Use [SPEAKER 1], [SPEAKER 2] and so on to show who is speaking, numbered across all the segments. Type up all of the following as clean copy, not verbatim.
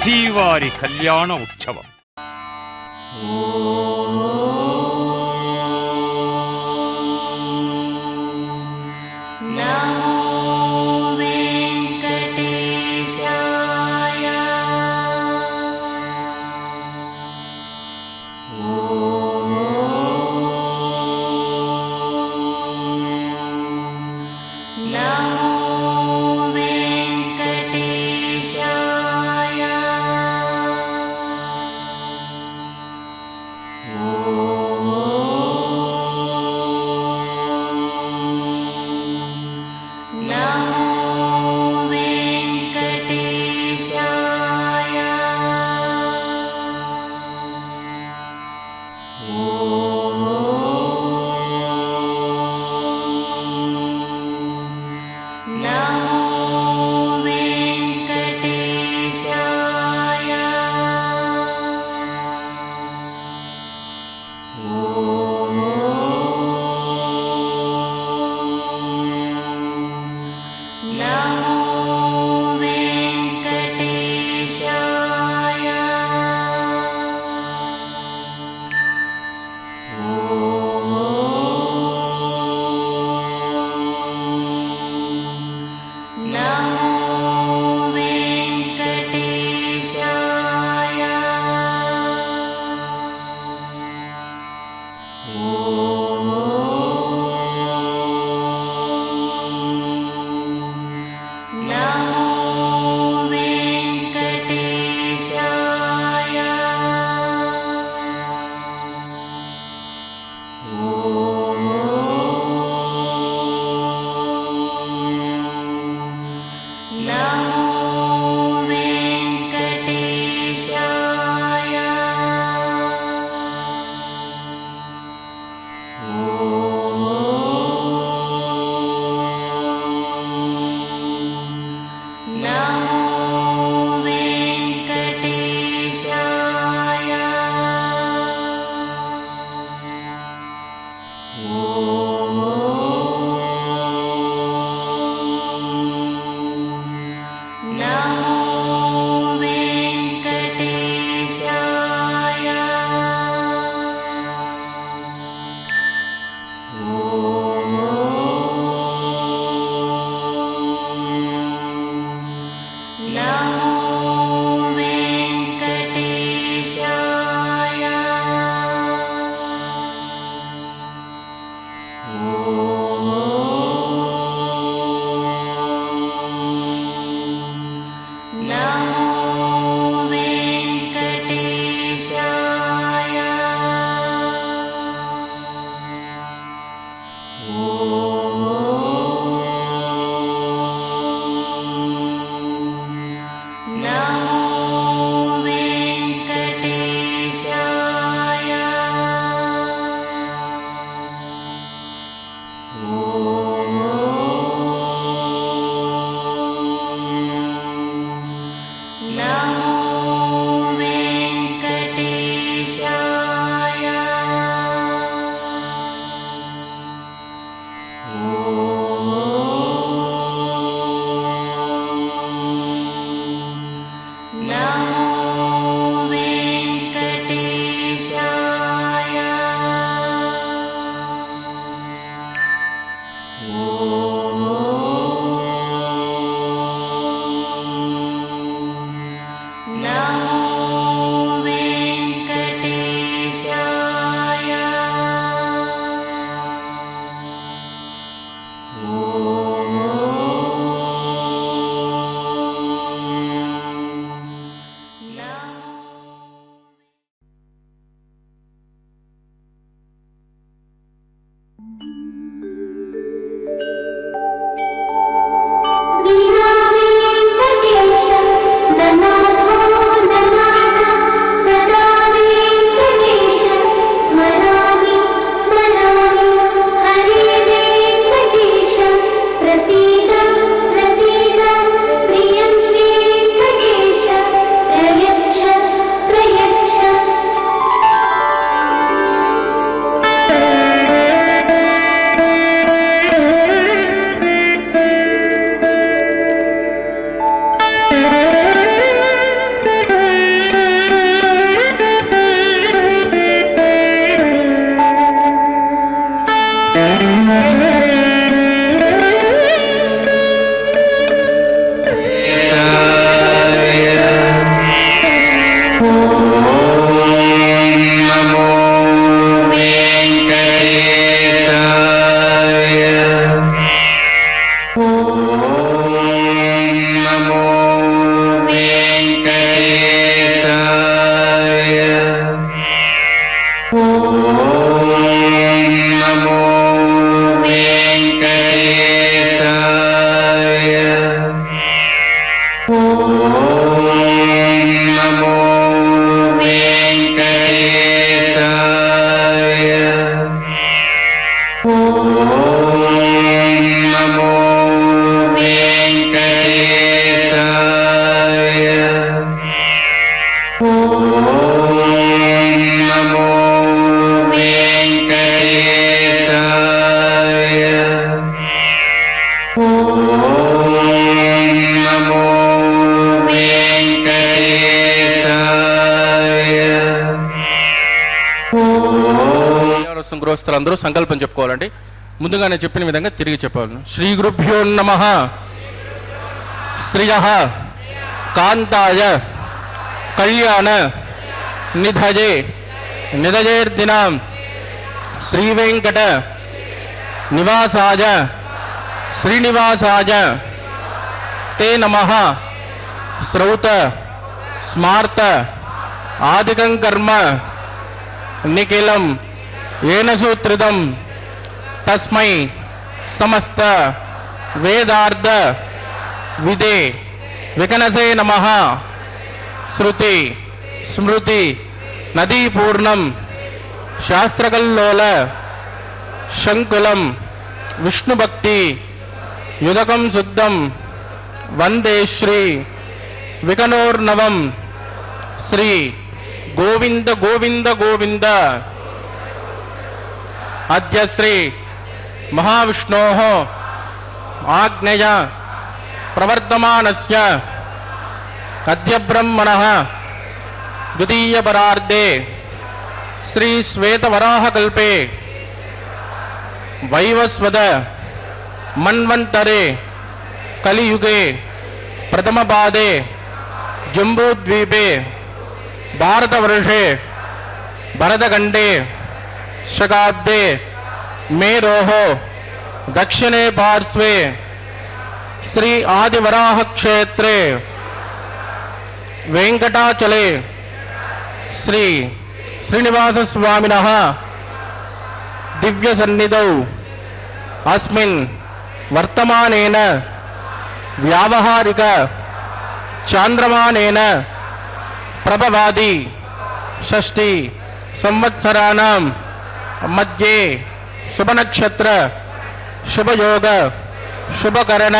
[SPEAKER 1] శ్రీవారి కళ్యాణ ఉత్సవం.
[SPEAKER 2] గృహస్థులందరూ సంకల్పం చెప్పుకోవాలండి. ముందుగా నేను చెప్పిన విధంగా తిరిగి చెప్పాలి. శ్రీ గురుభ్యో నమః. శ్రియః కాంతాయ కళ్యాణ నిధయే నిధయేర్దినాం శ్రీ వెంకట నివాసాయ శ్రీనివాసాయ తే నమః. శ్రౌత స్మార్త ఆదికం కర్మ నిఖిలం ఏన సూత్రితం తస్మై సమస్త వేదార్థ విదే వికనసే నమః. శృతి స్మృతి నదీపూర్ణం శాస్త్రకల్లోల శంకులం విష్ణుభక్తి యుదకం శుద్ధం వందే శ్రీ వికనోర్నవం. శ్రీ గోవింద గోవింద గోవింద. అద్య శ్రీ మహావిష్ణోః ఆజ్ఞయ ప్రవర్తమానస్య అద్య బ్రహ్మణః ద్వితీయపరార్ధే శ్రీ శ్వేతవరాహకల్పే వైవస్వత మన్వంతరే కలియుగే ప్రథమపాదే జంబూద్వీపే భారతవర్షే భరతఖండే శకాబ్దే మేరోః దక్షిణే పార్శ్వే శ్రీ ఆదివరాహ క్షేత్రే వెంకటాచలే శ్రీ శ్రీనివాస స్వామినః దివ్య సన్నిధౌ అస్మిన్ వర్తమానేన వ్యావహారిక చాంద్రమానేన ప్రభవాది షష్ఠి సంవత్సరాణం మధ్యే శుభనక్షత్ర శుభయోగ శుభకరణ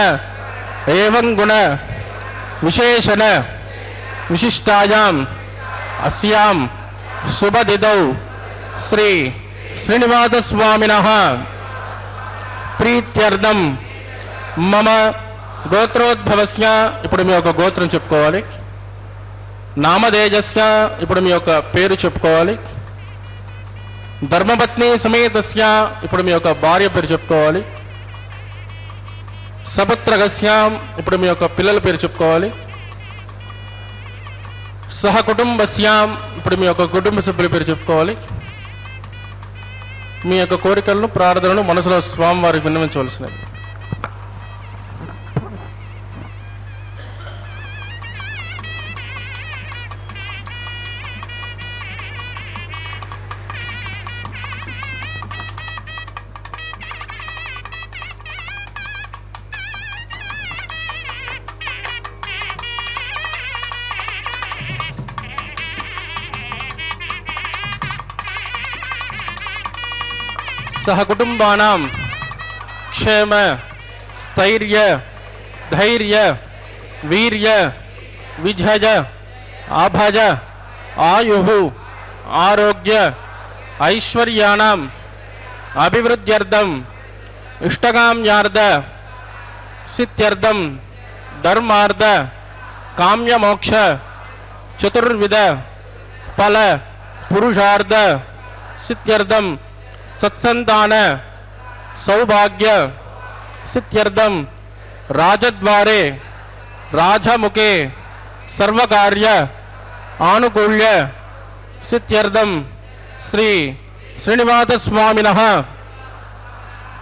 [SPEAKER 2] ఏవం గుణ విశేషణ విశిష్టాయాం అస్యాం శుభదిదౌ శ్రీ శ్రీనివాస స్వామినః ప్రీత్యర్థం మమ గోత్రోద్భవస్య. ఇప్పుడు మీ యొక్క గోత్రం చెప్పుకోవాలి. నామధేయస్య. ఇప్పుడు మీ యొక్క పేరు చెప్పుకోవాలి. ధర్మపత్ని సమేతస్య. ఇప్పుడు మీ యొక్క భార్య పేరు చెప్పుకోవాలి. సపుత్రగస్య. ఇప్పుడు మీ యొక్క పిల్లల పేరు చెప్పుకోవాలి. సహకుటుంబస్య. ఇప్పుడు మీ యొక్క కుటుంబ సభ్యుల పేరు చెప్పుకోవాలి. మీ యొక్క కోరికలను ప్రార్థనలు మనసులో స్వామివారికి విన్నవించవలసినది. సహకుటుంబానాం క్షేమ స్థైర్య ధైర్య వీర్య విజయ ఆభజ ఆయుః ఆరోగ్య ఐశ్వర్యాణం అభివృద్ధ్యర్థం ఇష్టకామ్యార్థ సిద్ధ్యర్థం ధర్మార్థ కామ్యమోక్ష చతుర్విధ ఫల పురుషార్థ సిద్ధ్యర్థం సత్సంతాన సౌభాగ్య సిద్ధ్యర్థం రాజద్వారే రాజముఖే సర్వకార్య ఆనుకూల్య సిద్ధ్యర్థం శ్రీ శ్రీనివాస స్వామినః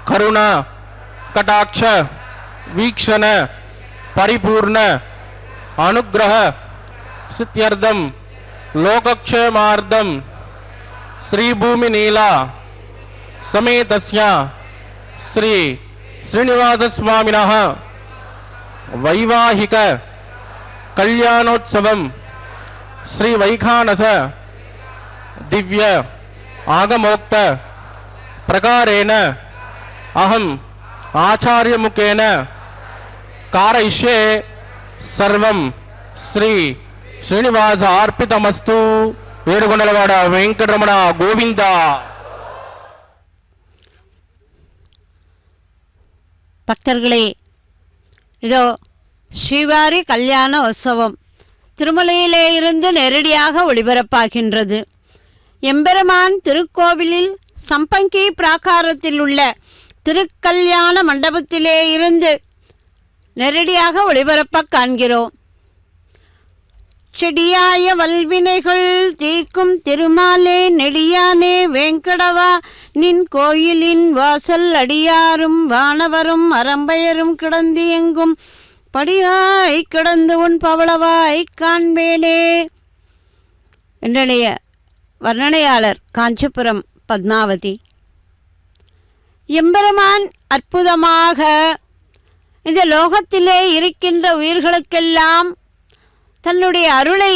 [SPEAKER 2] కరుణ కటాక్ష వీక్షణ పరిపూర్ణ అనుగ్రహ సిద్ధ్యర్థం లోకక్షేమార్థం శ్రీభూమి నీలా సమేతస్య శ్రీ శ్రీనివాస స్వామినః వైవాహిక కళ్యాణోత్సవం శ్రీ వైఖానస దివ్య ఆగమోక్త ప్రకారేణ అహం ఆచార్యముఖేన కారయిష్యే సర్వం శ్రీ శ్రీనివాస అర్పితమస్తు. ఏడుకొండలవాడ వెంకటరమణ గోవింద.
[SPEAKER 3] பக்தர்களே, இதோ ஸ்ரீவாரி கல்யாண உற்சவம் திருமலையிலே இருந்து நேரடியாக ஒளிபரப்பாகின்றது. எம்பெருமான் திருக்கோவிலில் சம்பங்கி பிராகாரத்தில் உள்ள திருக்கல்யாண மண்டபத்திலே இருந்து நேரடியாக ஒளிபரப்ப காண்கிறோம். செடியாய வல்வினைகள் தீர்க்கும் திருமாலே நெடியானே வேங்கடவா, நின் கோயிலின் வாசல் அடியாரும் வானவரும் அறம்பயரும் கிடந்து எங்கும் படியாய் கிடந்து உன் பவளவாய் காண்பேனே. என்னுடைய வர்ணனையாளர் காஞ்சிபுரம் பத்மாவதி. எம்பெருமான் அற்புதமாக இந்த லோகத்திலே இருக்கின்ற உயிர்களுக்கெல்லாம் தன்னுடைய அருளை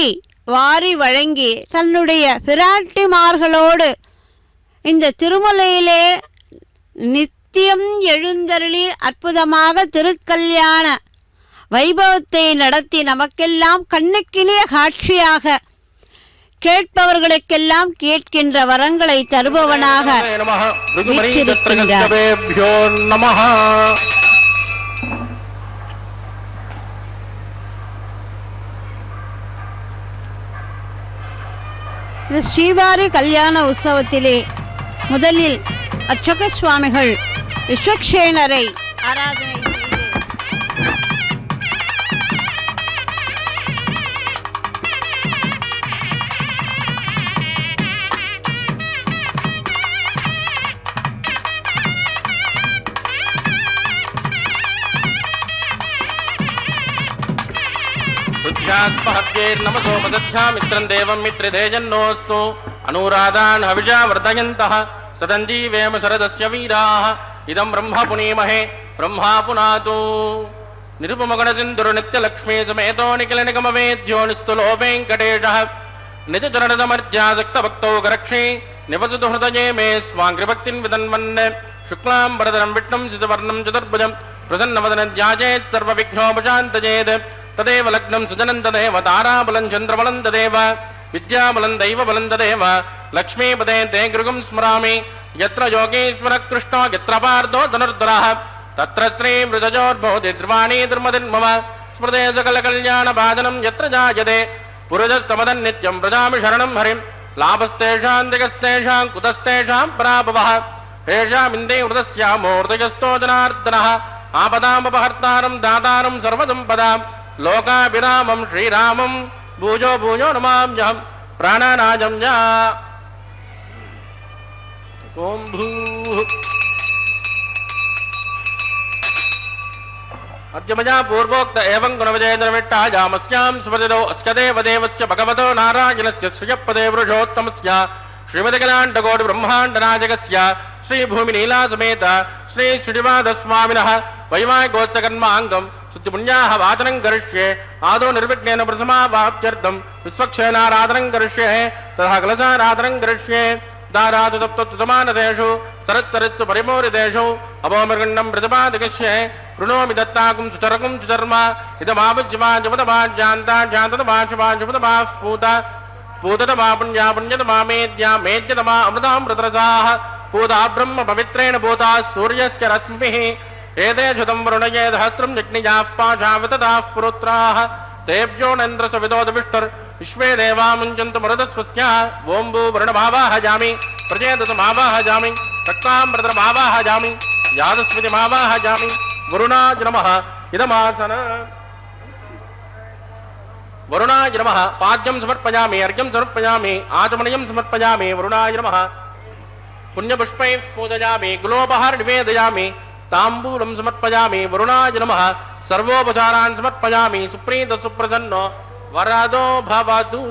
[SPEAKER 3] வாரி வழங்கி தன்னுடைய பிராட்டிமார்களோடு இந்த திருமலையிலே நித்தியம் எழுந்தருளி அற்புதமாக திருக்கல்யாண வைபவத்தை நடத்தி நமக்கெல்லாம் கண்ணுக்கினிய காட்சியாக கேட்பவர்களுக்கெல்லாம் கேட்கின்ற வரங்களை தருபவனாக வீற்றிருக்கின்றார். இந்த ஸ்ரீவாரி கல்யாண உற்சவத்திலே முதலில் அர்ச்சக சுவாமிகள் விஸ்வக்ஷேணரை ஆராதனை செய்து
[SPEAKER 2] नमसो मदध्या मित्रं देवं मित्रिधेजन्नोऽस्तु अनुराधान् हविषा वर्धयन्तः सदञ्जीवेम शरदस्य वीराः इदं ब्रह्म पुनीमहे ब्रह्मा पुनातु निरुपमगणसिन्धुर्नित्यलक्ष्मी समेतो निखिलनिगमवेद्यो निस्तुलो वेङ्कटेशः निजचरणदमर्यासक्तभक्तौ गरक्षे निवसतु हृदये मे स्वाङ्घ्रिभक्तिं विदन्वन् शुक्लां वरदनं विष्णुं सितवर्णं चतुर्भुजं प्रसन्नवदनं ध्यायेत् सर्वविघ्नोपशान्तयेत् तदेव लग्नं सुजनं तदेव ताराबलं चन्द्रबलं तदेव विद्याबलं दैवबलं तदेव लक्ष्मीपदे ते गृहं स्मरामि यत्र योगेश्वरः कृष्णो यत्र पार्थो धनुर्धरः तत्र श्रीमृतजोर्भवति ध्रुवाणी धर्मदिन्मम स्मृते सकलकल्याणभाजनं यत्र जायते पुरुषस्तमदन्नित्यं व्रजामि शरणं हरिं लाभस्तेषां दिगस्तेषां कुतस्तेषां पराभवः येषामिन्दे हृदस्यामूर्तयस्तो जनार्दनः आपदामपहर्तारं दातारं सर्वसम्पदां लोकाभिरामं श्रीरामं भूजो भूजो नमाम्यहं प्राणानाजं या ओं भूः अद्य मया पूर्वोक्त एवं गुणविजयेन्द्रमिट्टायामस्यां सुपतितो अस्य देवदेवस्य भगवतो नारायणस्य श्रियपदे पुरुषोत्तमस्य श्रीमद्गणाण्डकोटिब्रह्माण्डनायकस्य श्रीभूमिनीलासमेत श्री श्रीनिवासस्वामिनः वैवाहिकोत्सकर्माङ्गं शुद्धिपुण्याः वाचनं करिष्ये आदौ निर्विघ्नेन प्रथमावाप्त्यर्थं विश्वक्षेणाराधनं करिष्ये तथा कलशाराधनं करिष्ये दारादु सप्तसमानदेषु सरत्तरित्सु परिमूरितेषु अपोमृगण्डं प्रतिपादिकष्ये ऋणोमि दत्ताकुं सुचरकुं सुचर्मा इदमापज्यमाजपदमाज्यान्ता ज्यान्तदमाशुमाशुपदमा स्फूता पूततमा पुण्या पुण्यतमा मेद्या मेद्यतमा अमृतामृतरसाः पूता ब्रह्म पवित्रेण भूता सूर्यस्य रश्मिः एतेषुतं वरुणये सहस्रं जग्निजाः पाशावितताः पुरुत्राः तेभ्यो नन्द्रसविदोदविष्टर्विश्वे देवा मुञ्चन्तु मरुतस्वस्याः ओं भू वरुणमावाहयामि प्रचेतसमावाहयामि रक्तामृतमावाहयामि यादस्मितिमावाहयामि वरुणाय नमः इदमासन वरुणाय नमः पाद्यं समर्पयामि अर्घ्यं समर्पयामि आचमनीयं समर्पयामि वरुणाय नमः पुण्यपुष्पैः पूजयामि गुलोपहार निवेदयामि ताम्बूलं समर्पयामि वरुणाय नमः सर्वोपचारान् समर्पयामि सुप्रीत सुप्रसन्नो वरदो भवतु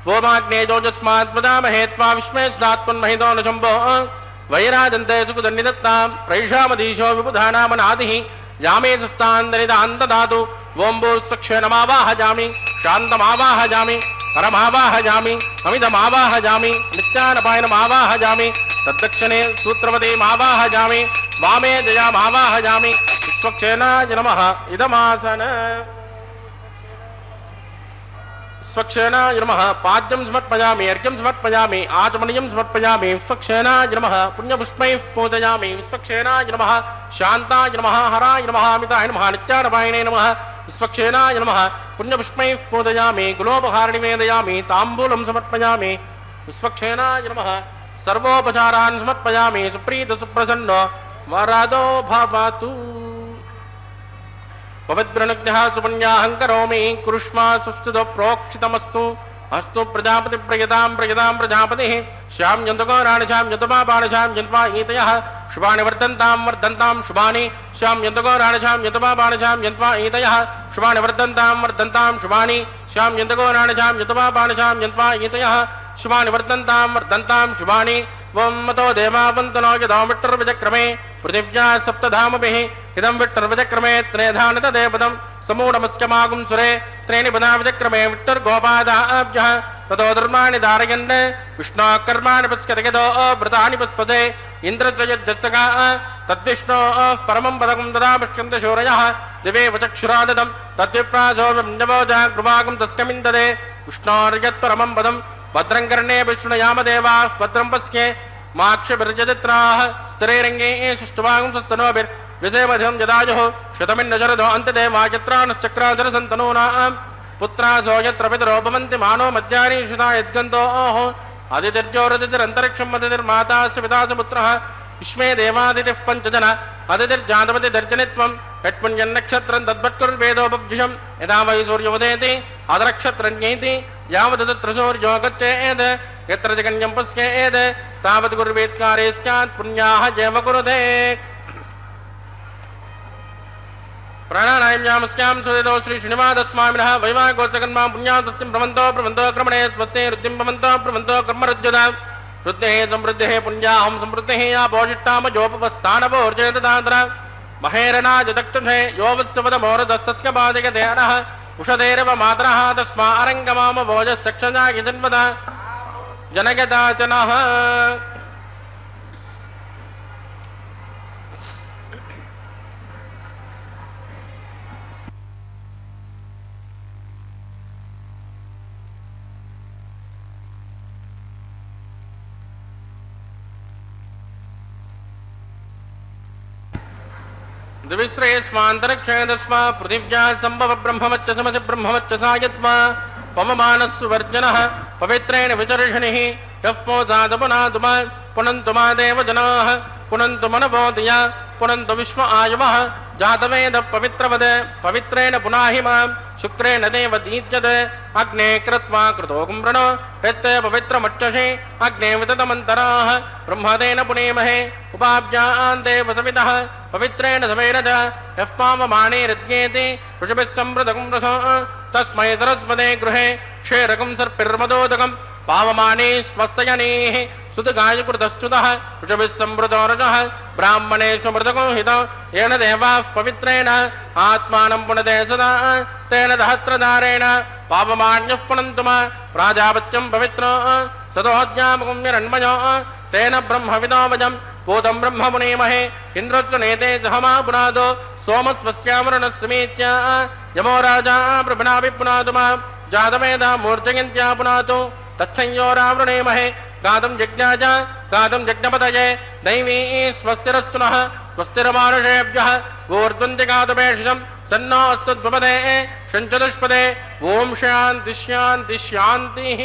[SPEAKER 2] वोमाग्नेजोजस्मात् प्रजामहे त्वा विश्वे स्नात्मन्महितो न शम्भो वैराजन्ते सुखदन्निदत्तां प्रैषामधीशो विबुधानामनादिः यामे सस्तान्दनिदान्तदातु ओं भूस्वक्षेणमावाहयामि शान्तमावाहयामि परमावाहयामि अमितमावाहयामि नित्यानपायनमावाहयामि तद्दक्षिणे सूत्रवतीमावाहयामि वामे जयामावाहयामि विश्वक्षेणाय नमः इदमासन विश्वक्षेणाय नमः पाद्यं समर्पयामि अर्घ्यं समर्पयामि आचमनीयं समर्पयामि विश्वक्षेणाय नमः पुण्यपुष्पैः पूजयामि विश्वक्षेणाय नमः शान्ताय नमः हराय नमः अमिताय नमः नित्यानपायने नमः विश्वक्षेणाय नमः पुण्यपुष्पैः पूजयामि गुलोपहार निवेदयामि ताम्बूलं समर्पयामि विश्वक्षेणाय नमः सर्वोपचारान् समर्पयामि सुप्रीत सुप्रसन्नो वरदो भवतु पवित्रनुज्ञः सुपुण्याहं करोमि कुरुष्मा सुस्थितो प्रोक्षितमस्तु अस्तु प्रजापति प्रयतां प्रजापतिः श्याम यन्तुगौराणिशां यतुपापाणिशां यन्त्वा ईतयः शुभानि वर्धन्तां शुभानि श्याम यन्तुगौराणिशां यतुपापाणिशां यन्त्वा ईतयः शुभानि वर्धन्तां शुभानि श्याम यन्तुगौराणिशां यतुपापाणिशां यन्त्वा ईतयः शुभानि वर्धन्तां शुभानि वं मतो देवावन्तनो यदो विट्टर्विजक्रमे पृथिव्या सप्तधामभिः इदं विट्टर्विजक्रमे त्रेधानि तदेपदं समूढमस्यमागुं सुरे त्रीणि पदा विजक्रमे विट्टर्गोपादाभ्यः ततो धर्माणि धारयन् विष्णोः कर्माणि पश्यति यतो व्रतानि पस्पसे इन्द्रस्य यज्जस्सका तद्विष्णोः परमं पदकं तदा पश्यन्ति शौरयः दिवे वचक्षुराददं तद्विप्रासो जागृवागं तस्कमिन्ददे विष्णोर्यत्परमं पदं भद्रं कर्णे विष्णुयामदेवाः भद्रं पश्ये माक्षभिर्यजत्राः स्थिरैरङ्गे सुष्ठुवागं स्वस्तनोभिर्विषयमधिं यदायुः शतमिन्नशरदो अन्तदेवाचक्रानश्चक्राचरसन्तनूनां पुत्रासो यत्र पितरो भवन्ति मानो मध्यानि शुता यद्गन्तोः अदितिर्जोरदितिरन्तरिक्षं अदितिर्मातास्य पितास्य पुत्रः विश्वे देवादितिः पञ्चजन अदितिर्जातवतिर्जनित्वं यत्पुण्यन्नक्षत्रं तद्वत्कुर्वेदोपब्जिषं यदा वै सूर्योदयति अदनक्षत्रन्येति यावत् तत्र सूर्यो गच्छेत् यत्र जगन्यं पश्येत् तावत् कुर्वेत्कारे स्यात् पुण्याः जैव कुरुते प्राणानायम्यामस्यां सुदेतो श्री श्रीनिवासस्वामिनः वैवाहिकोत्सकन्मां पुण्यां तस्मिन् प्रमन्तो क्रमणे स्वस्ते रुद्धिं प्रमन्तो कर्मरुद्यता वृद्धेः समृद्धेः पुण्याहं समृद्धेः या भोजिष्ठामजोपवस्थानवोर्जयतदान्तर महेरनाजदक्षुषे यो वत्सवदमोरदस्तस्य बाधिकते अनः उषधेरव मातरः तस्मा अरङ्गमाम भोजसक्षजागि जन्मदा जनगदाचनः दिविश्रेयस्मान्तरिक्षेदस्मा पृथिव्या सम्भव ब्रह्मवच्च समसि ब्रह्मवच्च सायत्वा पवमानस्सुवर्जनः पवित्रेण विचर्षणिः यः पोसादपुनातुमा पुनन्तु मा देवजनाः पुनन्तु मनवोदया पुनन्तु विश्व आयुवः जातवेद पवित्रवद पवित्रेण पुनाहि मां शुक्रेण देव दीज्यते अग्ने कृत्वा कृतोगुं वृणो यत्ते पवित्रमक्षसे अग्ने विततमन्तराः ब्रह्मदेन पुनेमहे उपाभ्यान् देवसवितः पवित्रेण सवेन च यः पावमानेरद्येति ऋषभिः सम्मृतकं रसो तस्मै सरस्वते गृहे क्षेरकं सर्पिर्मदोदकं पावमाने स्वस्तयनेः सुतगायकृतश्च्युतः ऋषभिः सम्मृतो रजः ब्राह्मणेषु मृतको हितो येन देवाः पवित्रेण आत्मानं पुनते सदा तेन दहत्रधारेण पावमान्यः पुनन्तु मा प्राजापत्यं पवित्रो सतोऽज्ञापगुम्यरण्मयो तेन ब्रह्मविदोवजं पूतं ब्रह्म पुनेमहे इन्द्रस्य नेते सहमा पुनादो सोमस्वस्यामरणस्मीत्य यमो राजा प्रभुनाभि पुनातु मा जातवेदा मूर्जयन्त्या पुनातु तत्संयोरावृणेमहे गातुं यज्ञाय गातुं यज्ञपतये दैवी स्वस्तिरस्तु नः स्वस्तिरमानुषेभ्यः ऊर्ध्वन्तिगातुपेषिषं सन्नो अस्तु द्विपदे षञ्चतुष्पदे ॐ शान्ति शान्ति शान्तिः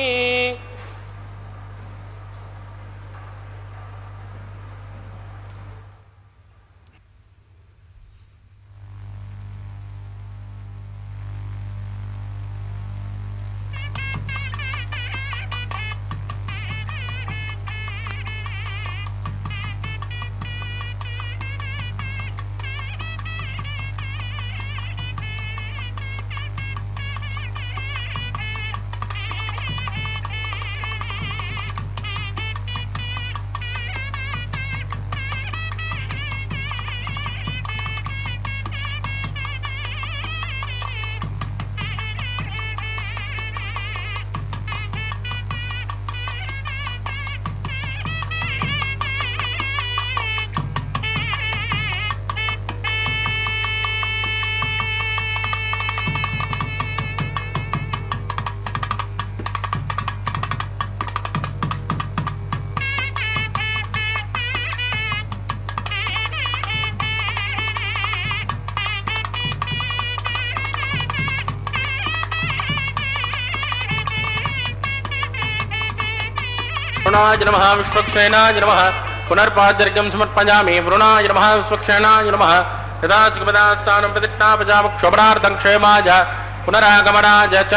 [SPEAKER 2] वरुणाय नमः विश्वक्षेणाय नमः पुनर्पाद्यर्घ्यं समर्पयामि वरुणाय नमः विश्वक्षेणाय नमः यदा सुखपदास्थानं प्रतिष्ठापयामक्षोभनार्थं क्षेमाय पुनरागमनाय च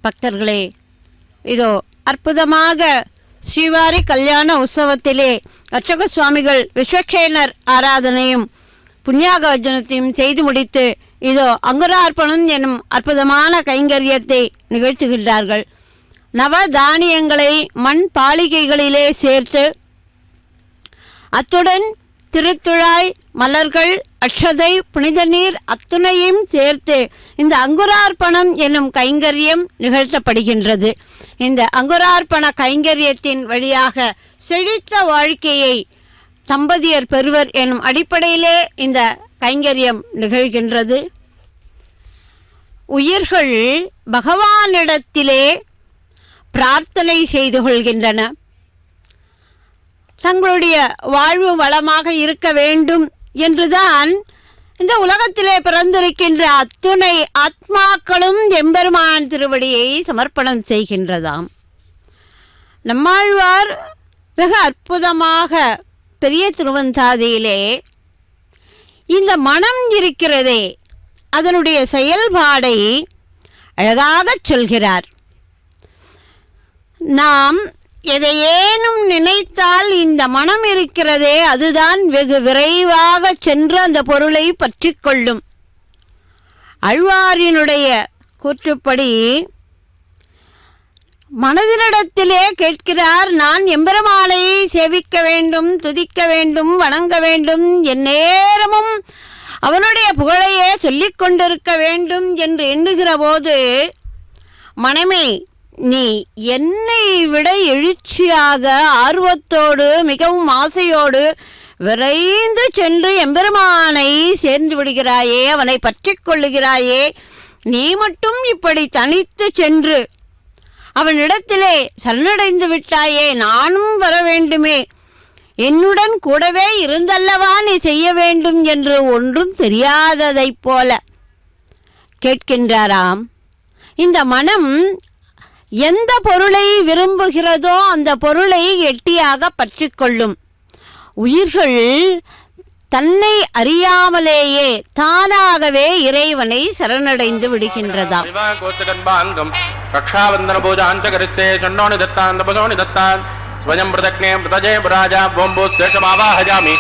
[SPEAKER 3] பக்தர்களே, இதோ அற்புதமாக ஸ்ரீவாரி கல்யாண உற்சவத்திலே அர்ச்சக சுவாமிகள் விஸ்வக்ஷேனர் ஆராதனையும் புண்ணியாகவர்ஜனத்தையும் செய்து முடித்து இதோ அங்குரார்ப்பணம் எனும் அற்புதமான கைங்கரியத்தை நிகழ்த்துகின்றார்கள். நவ தானியங்களை மண் பாலிகைகளிலே சேர்த்து அத்துடன் திருத்துழாய் மலர்கள் அக்ஷதை புனித நீர் அத்துணையும் சேர்த்து இந்த அங்குரார்ப்பணம் என்னும் கைங்கரியம் நிகழ்த்தப்படுகின்றது. இந்த அங்குரார்ப்பண கைங்கரியத்தின் வழியாக செழித்த வாழ்க்கையை தம்பதியர் பெறுவர் எனும் அடிப்படையிலே இந்த கைங்கரியம் நிகழ்கின்றது. உயிர்கள் பகவானிடத்திலே பிரார்த்தனை செய்து கொள்கின்றன. தங்களுடைய வாழ்வு வளமாக இருக்க வேண்டும் என்றுதான் இந்த உலகத்திலே பிறந்திருக்கின்ற அத்துணை ஆத்மாக்களும் எம்பெருமான் திருவடியை சமர்ப்பணம் செய்கின்றதாம். நம்மாழ்வார் மிக அற்புதமாக பெரிய திருவந்தாதியிலே இந்த மனம் இருக்கிறதே அதனுடைய செயல்பாடை அழகாகச் சொல்கிறார். நாம் எதையேனும் நினைத்தால் இந்த மனம் இருக்கிறதே அதுதான் வெகு விரைவாக சென்று அந்த பொருளை பற்றி கொள்ளும். ஆழ்வாரினுடைய கூற்றுப்படி மனதினிடத்திலே கேட்கிறார், நான் எம்பெருமானை சேவிக்க வேண்டும், துதிக்க வேண்டும், வணங்க வேண்டும், எந்நேரமும் அவனுடைய புகழையே சொல்லிக் கொண்டிருக்க வேண்டும் என்று எண்ணுகிற போது, மனமே நீ என்னை விட எழுச்சியாக ஆர்வத்தோடு மிகவும் ஆசையோடு விரைந்து சென்று எம்பெருமானை சேர்ந்து விடுகிறாயே, அவனை பற்றி கொள்ளுகிறாயே. நீ மட்டும் இப்படி தனித்து சென்று அவனிடத்திலே சரணடைந்து விட்டாயே, நானும் வர வேண்டுமே, என்னுடன் கூடவே இருந்தல்லவா நீ செய்ய வேண்டும் என்று ஒன்றும் தெரியாததைப் போல கேட்கின்றாராம். இந்த மனம் எந்த பொருளை விரும்புகிறதோ அந்த பொருளை கெட்டியாக பற்றி கொள்ளும். உயிர்கள் தன்னை அறியாமலேயே தானாகவே இறைவனை சரணடைந்து விடுகின்றதாம்.
[SPEAKER 2] ரக்ஷாபந்தன பூஜாஞ்ச கரிசே சண்டோனி தத்தான் தபசோனி தத்தான் ஸ்வயம் பிரதக்னே பிரதஜே புராஜா போம்போ சேஷமாவாஹஜாமி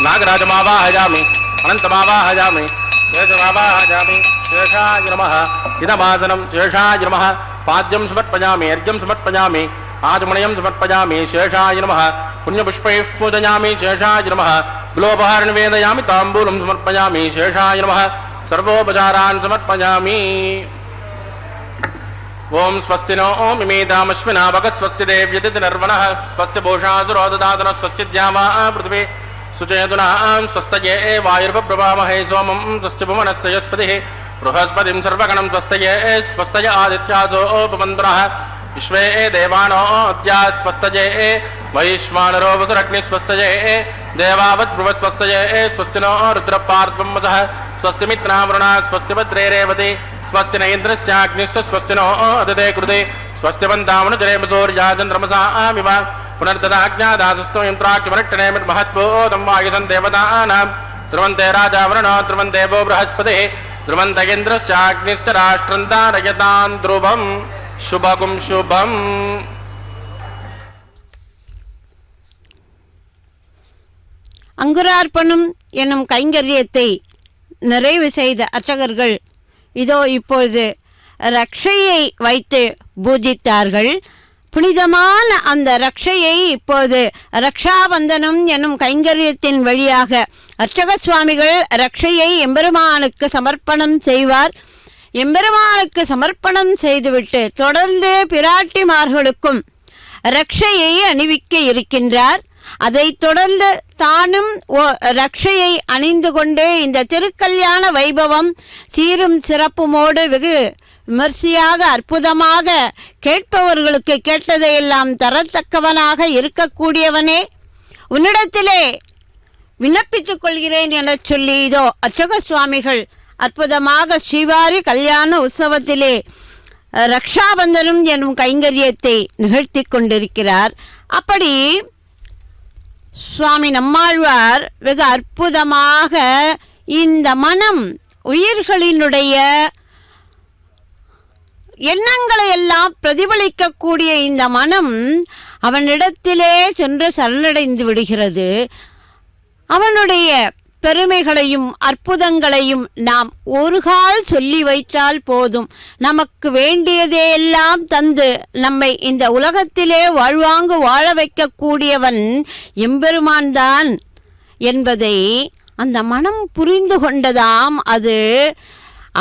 [SPEAKER 2] நாகராஜமாவாஹஜாமி அனந்தமாவாஹஜாமி சேஷமாவாஹஜாமி சேஷாய நமः இதமாசனம் சேஷாய நமः பாத்யம் சமர்ப்பயாமி அர்घ्यं சமர்ப்பயாமி ஆஜமணியம் சமர்ப்பயாமி சேஷாய நமः புண்ணியபுஷ்பைः பூஜயாமி சேஷாய நமः குலோபஹாரம் வேதயாமி தாம்பூலம் சமர்ப்பயாமி சேஷாய நமः சர்வோபசாரான் சமர்ப்பயாமி. ஓம் ஸ்வஸ்தி நோ ஓம் இமேதாமஸ்வினா வக ஸ்வஸ்தி தேவ்யதிதி நர்வணः ஸ்வஸ்தி பூஷாசுரோ ததாதன ஸ்வஸ்தி தியாவா பிருத்திவி சுச்சேதுனா ஸ்வஸ்தயே வாயுர்பப்ரவாமஹே சோமம் ஸ்வஸ்தி புவனஸ்ய யஸ்பதிः बृहस्पतिं सर्वगणं स्वस्तये स्वस्तय आदित्यासो उपमन्त्रः विश्वे देवानो अद्या स्वस्तये वैश्वानरो वसुरग्नि स्वस्तये देवावद्भ्रुवस्वस्तये स्वस्तिनो रुद्रपार्त्वं वसः स्वस्तिमित्रावरुणा स्वस्ति भद्रे रेवति स्वस्ति न इन्द्रश्चाग्निश्च स्वस्तिनो अदते कृते स्वस्ति वन्दामनुजरेमसूर्याचन्द्रमसामिव पुनर्ददाज्ञादासस्तो यन्त्राख्यमनट्टनेमिर्महत्पोदं वायुधं देवतानां ध्रुवन्ते राजा वरुणो ध्रुवं देवो बृहस्पतिः ध्रुवन्तगेन्द्रश्चाग्निश्च राष्ट्रं धारयतां ध्रुवं शुभगुं शुभम्.
[SPEAKER 3] அங்குரார்ப்பணம் என்னும் கைங்கரியத்தை நிறைவு செய்த அர்ச்சகர்கள் இதோ இப்பொழுது ரக்ஷையை வைத்து பூஜித்தார்கள். புனிதமான அந்த ரக்ஷையை இப்போது ரக்ஷாபந்தனம் என்னும் கைங்கரியத்தின் வழியாக அர்ச்சக சுவாமிகள் ரக்ஷையை எம்பெருமானுக்கு சமர்ப்பணம் செய்வார். எம்பெருமானுக்கு சமர்ப்பணம் செய்துவிட்டு தொடர்ந்து பிராட்டிமார்களுக்கும் ரக்ஷையை அணிவிக்க இருக்கின்றார். அதைத் தொடர்ந்து தானும் ரக்ஷையை அணிந்து கொண்டு இந்த திருக்கல்யாண வைபவம் சீரும் சிறப்புமோடு வெகு விமர்சையாக அற்புதமாக கேட்பவர்களுக்கு கேட்டதையெல்லாம் தரத்தக்கவனாக இருக்கக்கூடியவனே, உன்னிடத்திலே விண்ணப்பித்துக் கொள்கிறேன் என சொல்லி இதோ அர்ச்சக சுவாமிகள் அற்புதமாக ஸ்ரீவாரி கல்யாண உற்சவத்திலே ரக்ஷாபந்தனம் எனும் கைங்கரியத்தை நிகழ்த்தி கொண்டிருக்கிறார். அப்படி சுவாமி நம்மாழ்வார் வெகு அற்புதமாக இந்த மனம் உயிர்களினுடைய எண்ணங்களை எல்லாம் பிரதிபலிக்கக்கூடிய இந்த மனம் அவனிடத்திலே சென்று சரணடைந்து விடுகிறது. அவனுடைய பெருமைகளையும் அற்புதங்களையும் நாம் ஒரு கால் சொல்லி வைத்தால் போதும், நமக்கு வேண்டியதையெல்லாம் தந்து நம்மை இந்த உலகத்திலே வாழ்வாங்கு வாழ வைக்கக்கூடியவன் எம்பெருமான் தான் என்பதை அந்த மனம் புரிந்து கொண்டதாம். அது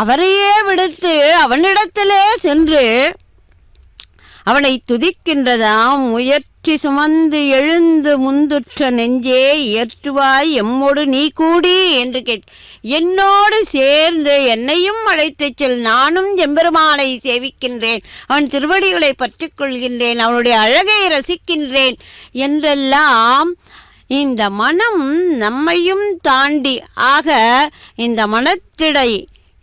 [SPEAKER 3] அவரையே விடுத்து அவனிடத்திலே சென்று அவனை துதிக்கின்றதாம். முயற்சி சுமந்து எழுந்து முந்துற்ற நெஞ்சே ஏற்றுவாய் எம்மோடு நீ கூடி என்று என்னோடு சேர்ந்து என்னையும் அழைத்துச் செல், நானும் எம்பெருமானை சேவிக்கின்றேன், அவன் திருவடிகளை பற்றி கொள்கின்றேன், அவனுடைய அழகை ரசிக்கின்றேன் என்றெல்லாம் இந்த மனம் நம்மையும் தாண்டி ஆக இந்த மனத்திடை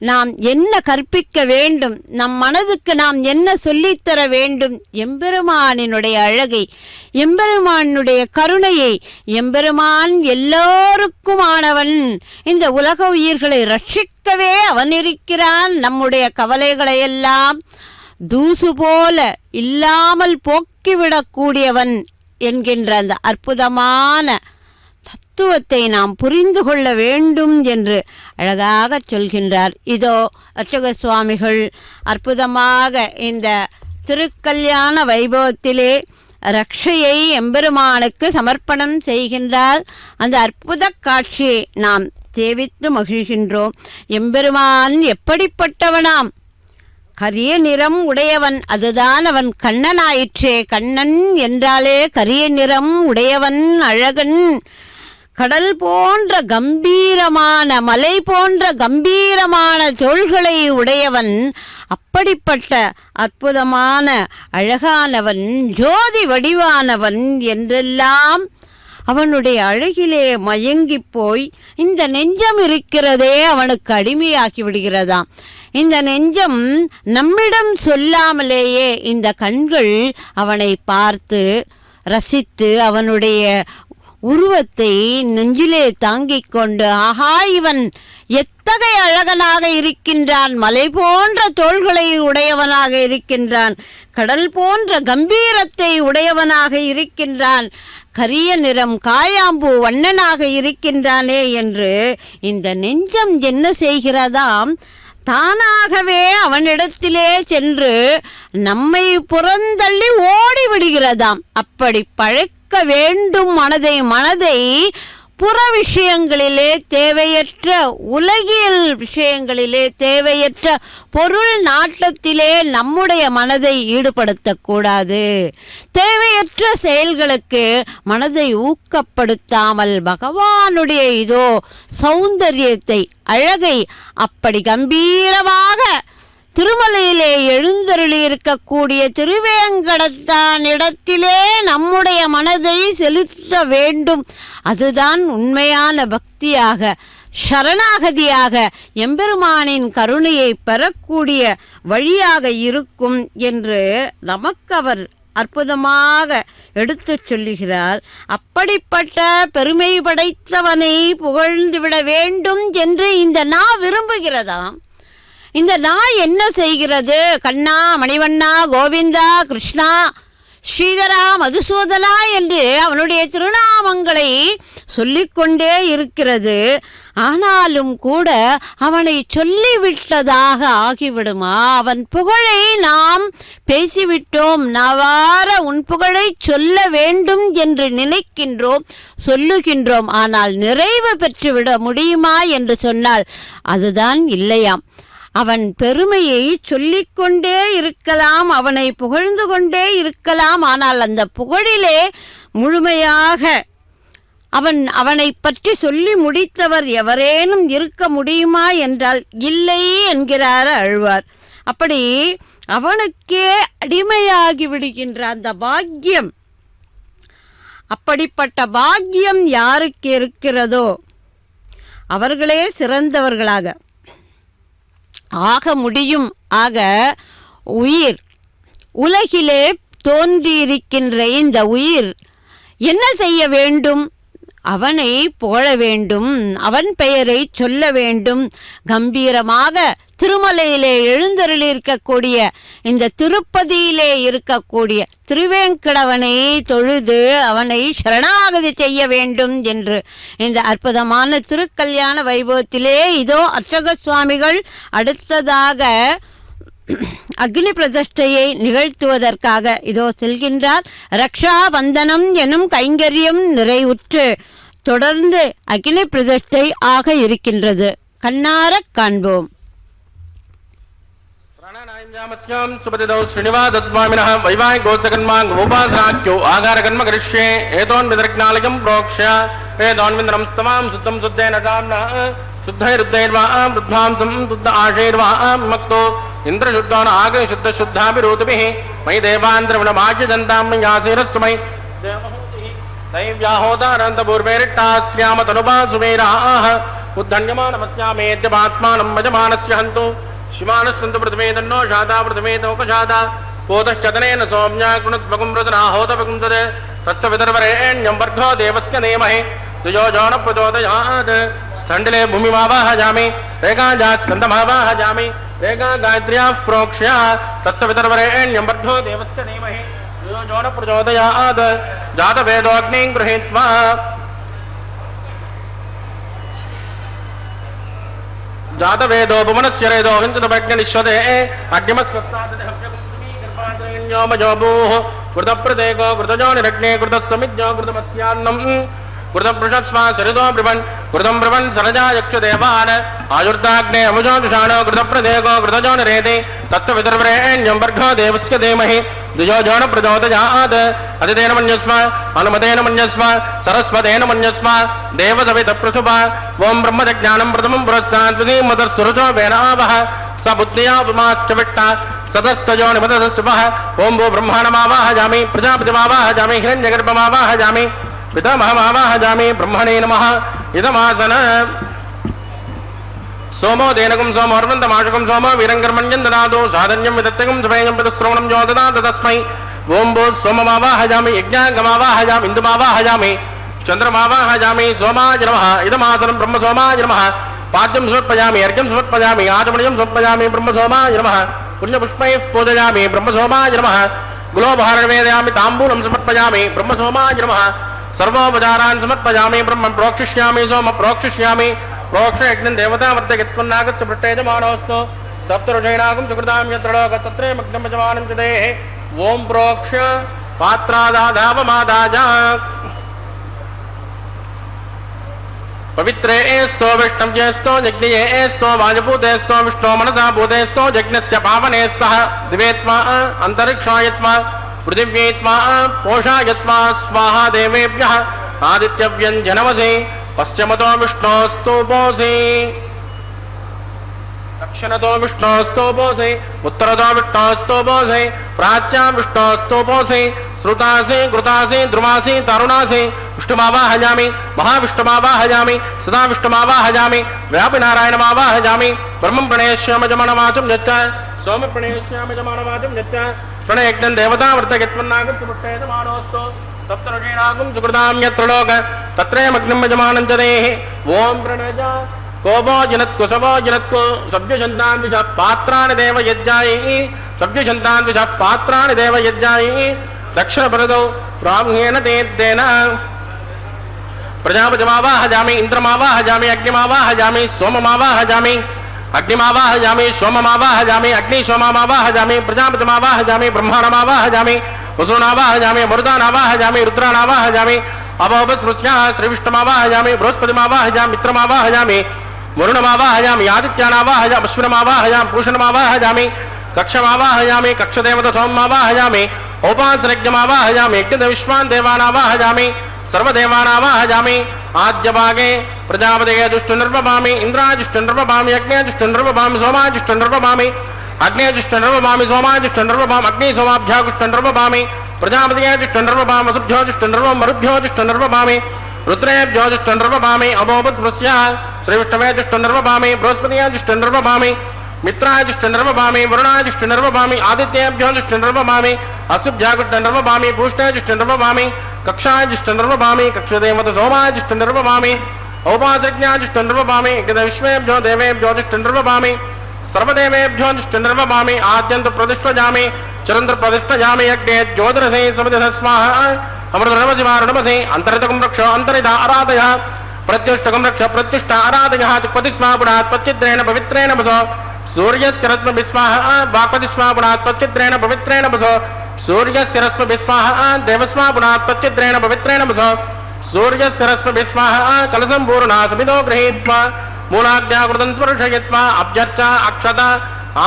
[SPEAKER 3] நாம் என்ன கற்பிக்க வேண்டும், நம் மனதுக்கு நாம் என்ன சொல்லித்தர வேண்டும், எம்பெருமானினுடைய அழகை, எம்பெருமானுடைய கருணையை, எம்பெருமான் எல்லோருக்குமானவன், இந்த உலக உயிர்களை ரட்சிக்கவே அவன் இருக்கிறான், நம்முடைய கவலைகளையெல்லாம் தூசு போல இல்லாமல் போக்கிவிடக்கூடியவன் என்கின்ற அந்த அற்புதமான தத்துவத்தை நாம் புரிந்து கொள்ள வேண்டும் என்று அழகாக சொல்கின்றார். இதோ அர்ச்சக சுவாமிகள் அற்புதமாக இந்த திருக்கல்யாண வைபவத்திலே ரக்ஷையை எம்பெருமானுக்கு சமர்ப்பணம் செய்கின்றார். அந்த அற்புத காட்சியை நாம் சேவித்து மகிழ்கின்றோம். எம்பெருமான் எப்படிப்பட்டவனாம்? கரிய நிறம் உடையவன், அதுதான் அவன் கண்ணனாயிற்றே. கண்ணன் என்றாலே கரிய நிறம் உடையவன், அழகன், கடல் போன்ற கம்பீரமான, மலை போன்ற கம்பீரமான தோள்களை உடையவன், அப்படிப்பட்ட அற்புதமான அழகானவன், ஜோதி வடிவானவன் என்றெல்லாம் அவனுடைய அழகிலே மயங்கி போய் இந்த நெஞ்சம் இருக்கிறதே அவனுக்கு அடிமையாக்கி விடுகிறதாம். இந்த நெஞ்சம் நம்மிடம் சொல்லாமலேயே இந்த கண்கள் அவனை பார்த்து ரசித்து அவனுடைய உருவத்தை நெஞ்சிலே தாங்கிக் கொண்டு, ஆஹா இவன் எத்தகைய அழகனாக இருக்கின்றான், மலை போன்ற தோள்களை உடையவனாக இருக்கின்றான், கடல் போன்ற கம்பீரத்தை உடையவனாக இருக்கின்றான், கரிய நிறம் காயாம்பூ வண்ணனாக இருக்கின்றானே என்று இந்த நெஞ்சம் என்ன செய்கிறதாம்? தானாகவே அவனிடத்திலே சென்று நம்மை புறந்தள்ளி ஓடிவிடுகிறதாம். அப்படி பழக்க வேண்டும் மனதை புற விஷயங்களிலே தேவையற்ற, உலகியல் விஷயங்களிலே தேவையற்ற பொருள் நாட்டத்திலே நம்முடைய மனதை ஈடுபடுத்தக்கூடாது. தேவையற்ற செயல்களுக்கு மனதை ஊக்கப்படுத்தாமல் பகவானுடைய இதோ சௌந்தரியத்தை, அழகை அப்படி கம்பீரமாக திருமலையிலே எழுந்தருளி இருக்கக்கூடிய திருவேங்கடத்தான் இடத்திலே நம்முடைய மனதை செலுத்த வேண்டும். அதுதான் உண்மையான பக்தியாக, சரணாகதியாக, எம்பெருமானின் கருணையை பெறக்கூடிய வழியாக இருக்கும் என்று நமக்கு அவர் அற்புதமாக எடுத்து சொல்லுகிறார். அப்படிப்பட்ட பெருமை படைத்தவனை புகழ்ந்துவிட வேண்டும் என்று இந்த நான் விரும்புகிறதாம். இந்த நாய் என்ன செய்கிறது? கண்ணா, மணிவண்ணா, கோவிந்தா, கிருஷ்ணா, ஸ்ரீதரா, மதுசூதனா என்று அவனுடைய திருநாமங்களை சொல்லிக்கொண்டே இருக்கிறது. ஆனாலும் கூட அவனை சொல்லிவிட்டதாக ஆகிவிடுமா? அவன் புகழை நாம் பேசிவிட்டோம், நாவார உன் புகழை சொல்ல வேண்டும் என்று நினைக்கின்றோம், சொல்லுகின்றோம். ஆனால் நிறைவு பெற்றுவிட முடியுமா என்று சொன்னால் அதுதான் இல்லையாம். அவன் பெருமையை சொல்லிக்கொண்டே இருக்கலாம், அவனை புகழ்ந்து கொண்டே இருக்கலாம். ஆனால் அந்த புகழிலே முழுமையாக அவனை பற்றி சொல்லி முடித்தவர் எவரேனும் இருக்க முடியுமா என்றால் இல்லை என்கிறார் ஆழ்வார். அப்படி அவனுக்கே அடிமையாகி விடுகின்ற அந்த பாக்கியம், அப்படிப்பட்ட பாக்கியம் யாருக்கு இருக்கிறதோ அவர்களே சிறந்தவர்களாக ஆக முடியும். ஆக உயிர், உலகிலே தோன்றியிருக்கின்ற இந்த உயிர் என்ன செய்ய வேண்டும்? அவனை புகழ வேண்டும், அவன் பெயரை சொல்ல வேண்டும். கம்பீரமாக திருமலையிலே எழுந்தருளிருக்கக்கூடிய இந்த திருப்பதியிலே இருக்கக்கூடிய திருவேங்கடவனை தொழுது அவனை சரணாகதி செய்ய வேண்டும் என்று இந்த அற்புதமான திருக்கல்யாண வைபவத்திலே இதோ அர்ச்சக சுவாமிகள் அடுத்ததாக அக்னி பிரதிஷ்டையை நிகழ்த்துவதற்காக இதோ செல்கின்றார். ரக்ஷா பந்தனம் எனும் கைங்கரியம் நிறைவுற்று தொடர்ந்து அக்னி பிரதிஷ்டை ஆக இருக்கின்றது. கண்ணார காண்போம்.
[SPEAKER 2] सुपतिदौ श्रीनिवासस्वामिनः वैवाहिकोत्सकन्माङ्गोपासनाख्यो आगारकर्म करिष्ये एतोन्विदर्ग्नालयं प्रोक्ष्य एतोन्विन्दरं स्तमां शुद्धं शुद्धेन साम्नः शुद्धैरुद्धैर्वा वृद्धांसं शुद्ध आशैर्वा मक्तो इन्द्रशुद्धो न आगे शुद्ध शुद्धाभिरोतिभिः मयि देवान्द्रविणमाज्यजन्तां यासेरस्तु मयि दैव्याहोदानन्दपूर्वेरिट्टास्याम तनुपासुमेराः उद्धन्यमानमस्यामेद्यपात्मानं मजमानस्य हन्तु शिवानस्सन्तु प्रथमे तन्नो शादा प्रथमे तोकशादा पोतश्चतनेन सौम्या कृणुत्वकुं रतनाहोतपकुं तद् तत्सवितर्वरेण्यं वर्गो देवस्य नेमहे द्विजो जोनप्रचोदयात् स्थण्डिले भूमिमावाहयामि रेखाजा स्कन्दमावाहयामि रेखा गायत्र्याः प्रोक्ष्य तत्सवितर्वरेण्यं वर्गो देवस्य नेमहे द्विजो जोनप्रचोदयात् जातवेदोऽग्निं गृहीत्वा जातवेदो भुवनस्य रेदो हिंसदप्रज्ञनिश्वते अग्निमस्वस्तादहव्यकुंसुमीगर्भाद्रेण्योमजोभूः कृतप्रदेको कृतजो निरग्ने कृतस्समिज्ञो कृतमस्यान्नम् कृतपृषत्स्वा सरितो ब्रुवन् कृतं ब्रुवन् सरजा यक्षदेवान् आयुर्दाग्ने अमुजो दुषाणो कृतप्रदेको कृतजो निरेते तत्सवितर्वरेण्यं वर्गो देवस्य धीमहि द्विजो जोनप्रचोदयात् अतितेन मन्यस्व अनुमतेन मन्यस्व सरस्वतेन मन्यस्व देवसवितप्रसुभा ओं ब्रह्मज्ञानं प्रथमं पुरस्तात् विधिमतस्सुरजो वेनावः स बुद्ध्या उपमाश्च विट्टा सदस्तजो निमतस्सुभः ओं वो ब्रह्माणमावाहयामि प्रजापतिमावाहयामि हिरण्यगर्भमावाहयामि पितामहमावाहयामि ब्रह्मणे नमः इदमासन सोमो देनकं सोमो अर्वन्तमाशकं सोमो वीरङ्कर्मण्यं ददातु साधन्यं विदत्तकं सुभेयं पितुश्रवणं यो ददातु तस्मै ओं भो सोममावाहयामि यज्ञाङ्गमावाहयामि इन्दुमावाहयामि चन्द्रमावाहयामि सोमाय नमः इदमासनं ब्रह्मसोमाय नमः पाद्यं समर्पयामि अर्घ्यं समर्पयामि आचमनीयं समर्पयामि ब्रह्मसोमाय नमः पुण्यपुष्पैः पूजयामि ब्रह्मसोमाय नमः गुलोपहारवेदयामि ताम्बूलं समर्पयामि ब्रह्मसोमाय नमः सर्वोपचारान् समर्पयामि ब्रह्म प्रोक्षिष्यामि सोम प्रोक्षिष्यामि प्रोक्षयज्ञं देवतावर्तयत्वन्नागस्य पृष्ठेजमानोऽस्तु सप्तऋषैरागं सुकृतां यत्र लोकः तत्रे मग्नं यजमानं च देहे ओं प्रोक्ष्य पात्रादाधावमादाज पवित्रे एस्तो विष्णव्येस्तो यज्ञये एस्तो वायुभूतेस्तो विष्णो मनसा भूतेस्तो यज्ञस्य पावनेस्तः दिवेत्वा अन्तरिक्षायत्वा पृथिव्येत्वा पोषायत्वा स्वाहा देवेभ्यः आदित्यव्यञ्जनमसे पश्चिमतो विष्णोस्तोपोऽसि दक्षिणतो विष्णोस्तोपोऽसि उत्तरतो विष्णोस्तोपोऽसि प्राच्यां विष्णोस्तोपोऽसि श्रुतासि कृतासि ध्रुवासि तरुणासि विष्णुमावाहयामि महाविष्णुमावाहयामि सदा विष्णुमावाहयामि व्यापिनारायणमावाहयामि ब्रह्मं प्रणेष्यामि जमनवाचं यच्च सोम प्रणेष्यामि जमनवाचं यच्च प्रणयज्ञं देवतावर्तयत्वन्नागस्य पृष्ठेजमानोऽस्तु सप्तऋषीणागं सुकृतां यत्र लोकः तत्रे मग्नं यजमानं च देहे ओं प्रणज कोपो जिनत्को सवो जिनत्को सभ्यशन्तान् विषः पात्राणि देव यज्ञायै सभ्यशन्तान् विषः पात्राणि देव यज्ञायै दक्षिणपरदौ ब्राह्मेण तेन प्रजापतिमावाहयामि इन्द्रमावाहयामि अग्निमावाहयामि सोममावाहयामि अग्निमावाहयामि सोममावाहयामि अग्निसोममावाहयामि प्रजापतिमावाहयामि ब्रह्माणमावाहयामि वसूनावाहयामि मरुदानावाहयामि रुद्रानावाहयामि अभवस्पृश्याः श्रीविष्णुमावाहयामि बृहस्पतिमावाहयामि मित्रमावाहयामि वरुणमावाहयामि आदित्यानावाहयामि अश्विनमावाहयामि पूषणमावाहयामि कक्षमावाहयामि कक्षदेवता सोममावाहयामि औपासनज्ञमावाहयामि यज्ञविश्वान् देवानावाहयामि सर्वदेवानावाहयामि आद्यभागे प्रजापतये जुष्टुर्वपामि इन्द्राजुष्टुर्वपामि अग्नेजुष्टुर्वपामि सोमाजुष्टुर्वपामि अग्नेजुष्टुर्वपामि सोमाजुष्टुर्वपामि अग्नि सोमाभ्याजुष्टुर्वपामि प्रजापतये जुष्टुर्वपामि वसुभ्योजुष्टुर्वपामि मरुभ्योजुष्टुर्वपामि रुद्रेभ्योजुष्टुर्वपामि अभोपस्पृश्य श्रीविष्णवे जुष्टुर्वपामि बृहस्पतये जुष्टुर्वपामि मित्राजुष्टुर्वपामि वरुणाजुष्टुर्वपामि आदित्येभ्यो जुष्टुर्वपामि अश्वभ्याजुष्टुर्वपामि पूष्णाजुष्टुर्वपामि कक्षाजुष्टुर्वपामि कक्षदेवत सोमाजुष्टुर्वपामि औपासज्ञाजुष्टुर्वपामि विश्वेभ्यो देवेभ्यो जुष्टुर्वपामि सर्वदेवेभ्यो जुष्टुर्वपामि आद्यन्त प्रतिष्ठयामि चरन्द्र प्रतिष्ठयामि यज्ञे ज्योतिरसे समदध स्वाहा अमृतनमसिवारुणमसे अन्तरितकं रक्ष अन्तरिता आराधय प्रत्युष्टकं रक्ष प्रत्युष्टा आराधय चित्पतिस्वापुरात् पच्चिद्रेण पवित्रेण वसो सूर्यस्य रश्मिभिस्वाहा वाक्पतिस्वापुरात् पच्चिद्रेण पवित्रेण वसो सूर्यस्य रश्मिभिस्वाहा देवस्वापुरात् पच्चिद्रेण पवित्रेण वसो सूर्यस्य रश्मिभिस्वाहा कलशं पूर्णा समितो गृहीत्वा मूलाज्ञाकृतं स्पर्शयित्वा अभ्यर्चा अक्षता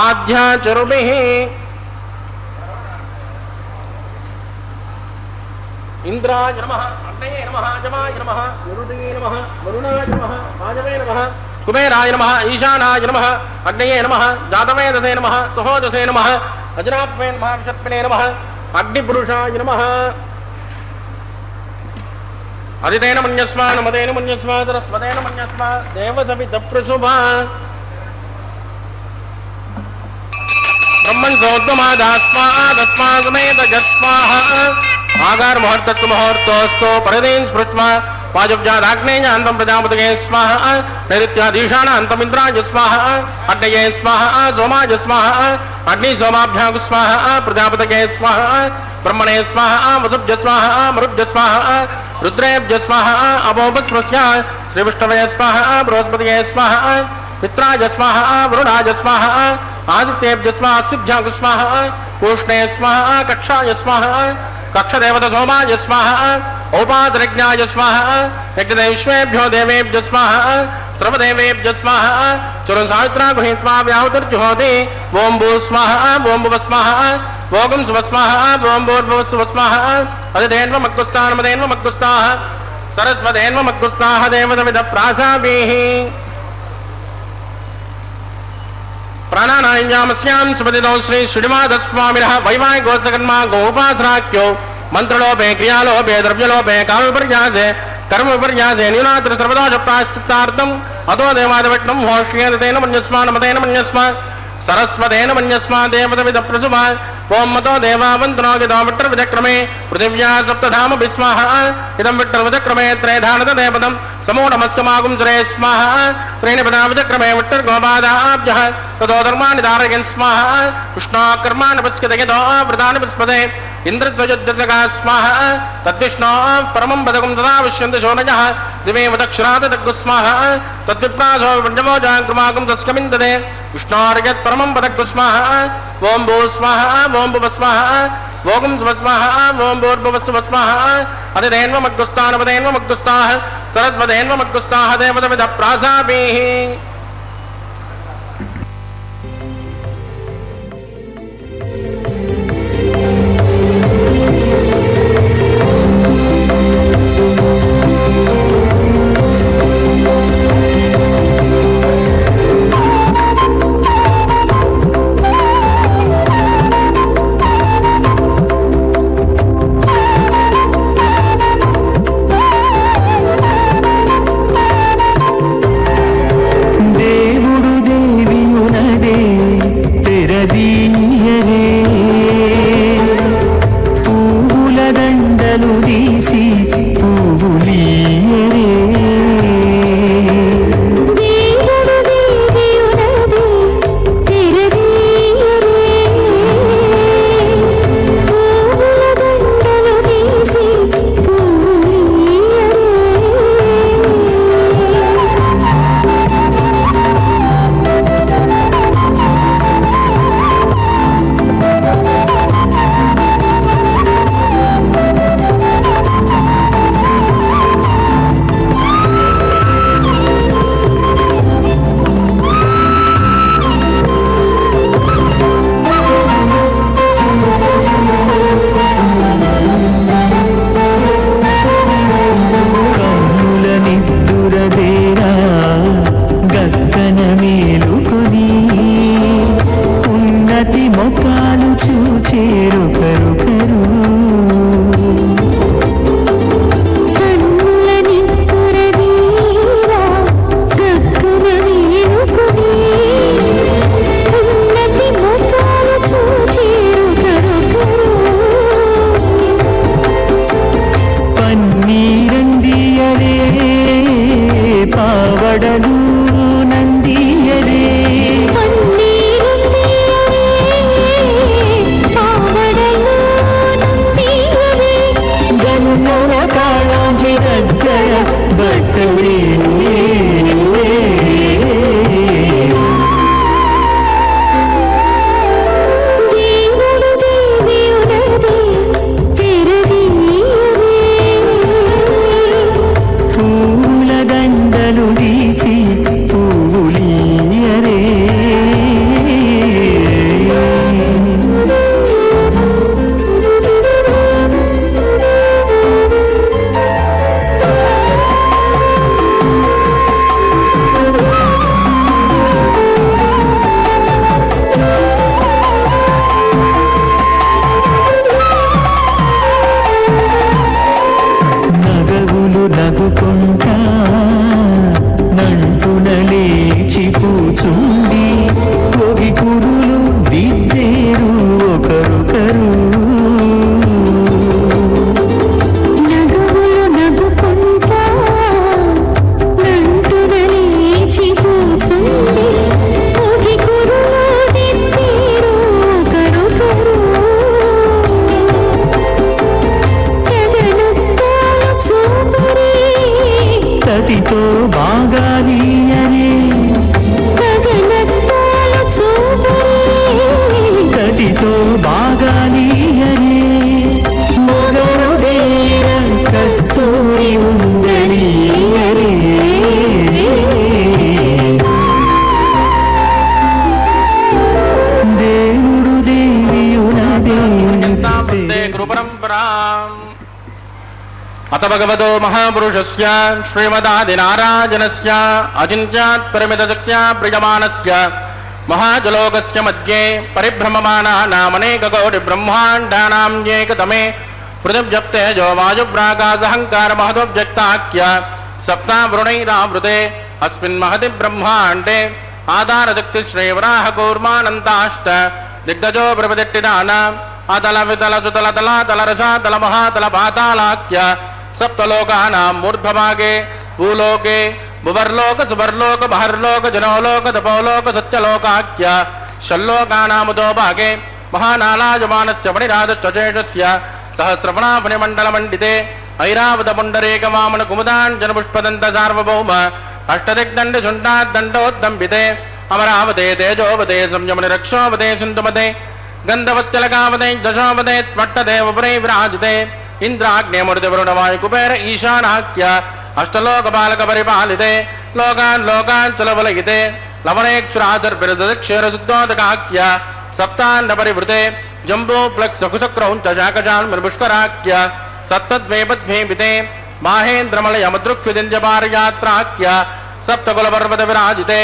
[SPEAKER 2] आध्याचरुभिः इंद्राय नमः अग्नये नमः जमाय नमः निरुदये नमः वरुणाय नमः आजवे नमः कुबेराय नमः ईशानाय नमः अग्नये नमः जातवेदसे नमः सहोदसे नमः अजनात्मे नमः विषत्पिने नमः अग्निपुरुषाय नमः अदितेन मन्यस्मा नमदेन मन्यस्मा सरस्वतेन मन्यस्मा देवसवितप्रसुभा ब्रह्मन् सोद्गमादास्मा समेत जस्वाहा आगार मुहूर्तस्तु मुहूर्तोस्तु परदेन स्मृत्वा वाजब्जादाग्नेयान्तं प्रजापतये स्वाहा नैऋत्याधीशानान्तम् इन्द्राय स्वाहा अग्नये स्वाहा सोमाय स्वाहा अग्नि सोमाभ्यां स्वाहा प्रजापतये स्वाहा ब्रह्मणे स्वाहा वसुभ्य स्वाहा मरुभ्य स्वाहा रुद्रेभ्य स्वाहा अभोपस्पृश्य श्रीविष्णवे स्वाहा बृहस्पतये स्वाहा मित्राय स्वाहा वरुणाय स्वाहा आदित्येभ्य स्वाहा अश्विभ्यां स्वाहा पूष्णे स्वाहा कक्षाय स्वाहा कक्षदेवत सोमाय स्वाहा औपासरज्ञाय स्वाहा यज्ञदेवेभ्यो देवेभ्य स्वाहा सर्वदेवेभ्य स्वाहा चुरं सावित्रा गृहीत्वा व्याहुतिर्जुहोति ओं भू स्वाहा ओं भुव स्वाहा भोगं सुव स्वाहा ओं भूर्भुवः सुव स्वाहा अधिदेन्वमग्गुस्तानमदेन्वमग्गुस्ताः सरस्वतेन्वमग्गुस्ताः देवतविदप्रासाभिः प्राणानायामस्यां सुपतितो श्री श्रीनिवासस्वामिनः वैवाहिकोत्सकर्मा गोपासराख्यो मंत्रलोपे क्रियालोपे द्रव्यलोपे कामविपर्यासे कर्मविपर्यासे न्यूनात्र सर्वदोष प्रायश्चित्तार्थम् अतो देवादिवट्नं होष्येन तेन मन्यस्मा नमतेन मन्यस्मा सरस्वतेन मन्यस्मा देवतविदप्रसुभा ओं मतो देवावन्तनो यतो विट्टर्विचक्रमे पृथिव्या सप्तधाम विस्वाहा इदं विट्टर्विचक्रमे त्रयधानतदेपदं समूढमस्कमागुं सुरे स्वाहा त्रीणिपदा विचक्रमे विट्टर्गोपादाभ्यः ततो धर्माणि धारयन् स्वाहा विष्णोः पश्यतो वृतानि पुष्पते इन्द्रस्वयुद्धका स्वाहा तद्विष्णो परमं पदकं तदा विश्यन्ति शोनयः दिवे वदक्षरादग्गु स्वाहा तद्विप्रासो पञ्चमोजाङ्कृमाकं तस्कमिन्दते विष्णोर्यत् परमं पदग्गु स्वाहा ओं भू स्वाहा ओं भुव स्वाहा भोगं सुव स्वाहा ओं भूर्भुवः सुव स्वाहा अधिदेन्वमग्गुस्तानपदेन्वमग्गुस्ताः सरस्वतेन्वमग्गुस्ताः देवतविदप्रासाभिः
[SPEAKER 4] పన్నీరందియరే పావడలు నందియరే గన్నర కాళాంజి దగ్గర బట్టలే నవ్వుకుంటా నంటున లేచిపోచుండి కోగి కురులు దిద్దేరు ఒకరొకరు నవ్వుకుంటా నంటున లేచిపోచుండి కోగి కురులు దిద్దేరు ఒకరొకరు తతితో బాగాలి అనే తతితో బాగాలి అనే మొగరు దేర కస్తూరి ఉండని అనే దేవుడు దేవియునదే
[SPEAKER 2] గురు పరంపరా అత భగవతో మహాపురుషస్య శ్రీమదాదినారాయణస్య అచింత్యాత్ పరిమితశక్త్యా ప్రియమాణస్య మహాజలోకస్య మధ్యే పరిభ్రమమానానామనేకకోటి బ్రహ్మాండానాం ఏకతమే పృథివ్యప్తేజో వాయుప్రాకాశహంకార మహదోవ్యక్తాఖ్య సప్తావృణైరావృతే అస్మిన్ మహతి బ్రహ్మాండే ఆధారశక్తి శ్రీవరాహ కూర్మానంతాష్ట దిగ్గజో ప్రపదిట్టిదాన అతల వితల సుతల తల తలరస తల మహాతల పాతాళాఖ్య సప్తలోకానాం మూర్ధ్వభాగే భూలోకే భువర్లోక సువర్లోక బహర్లోక జనోలోక తపోలోక సత్యలోకాఖ్య షల్లోకానాముదో భాగే మహానాలాయమానస్య ఫణిరాజశ్చేషస్య సహస్రఫణాఫణిమండలమండితే ఐరావత పుండరీక వామన కుముదాంజన పుష్పదంత సార్వభౌమ అష్టదిగ్దండి శుంఠాద్దండోద్దంబితే అమరావతే తేజోవతే సంయమని రక్షోవతే సింధుమతే గంధవత్తిలకావతే దశోవతే త్వట్టదేవపురే విరాజితే ఇంద్రాగ్నేముడితే వరుణవాయు కుబేర ఈశానాఖ్య అష్టలోకపాలక పరిపాలితే లోకాన్ లోకాన్ చలవలగితే లవణేక్షురాచర్భిరదక్షేరశుద్ధోదకాఖ్య సప్తాన్న పరివృతే జంబూ ప్లక్ సకుశక్రౌంచ శాకజాన్ మృపుష్కరాఖ్య సప్తద్వేపద్వేపితే మాహేంద్రమలయమదృక్విదింజపారయాత్రాఖ్య సప్తకులపర్వత విరాజితే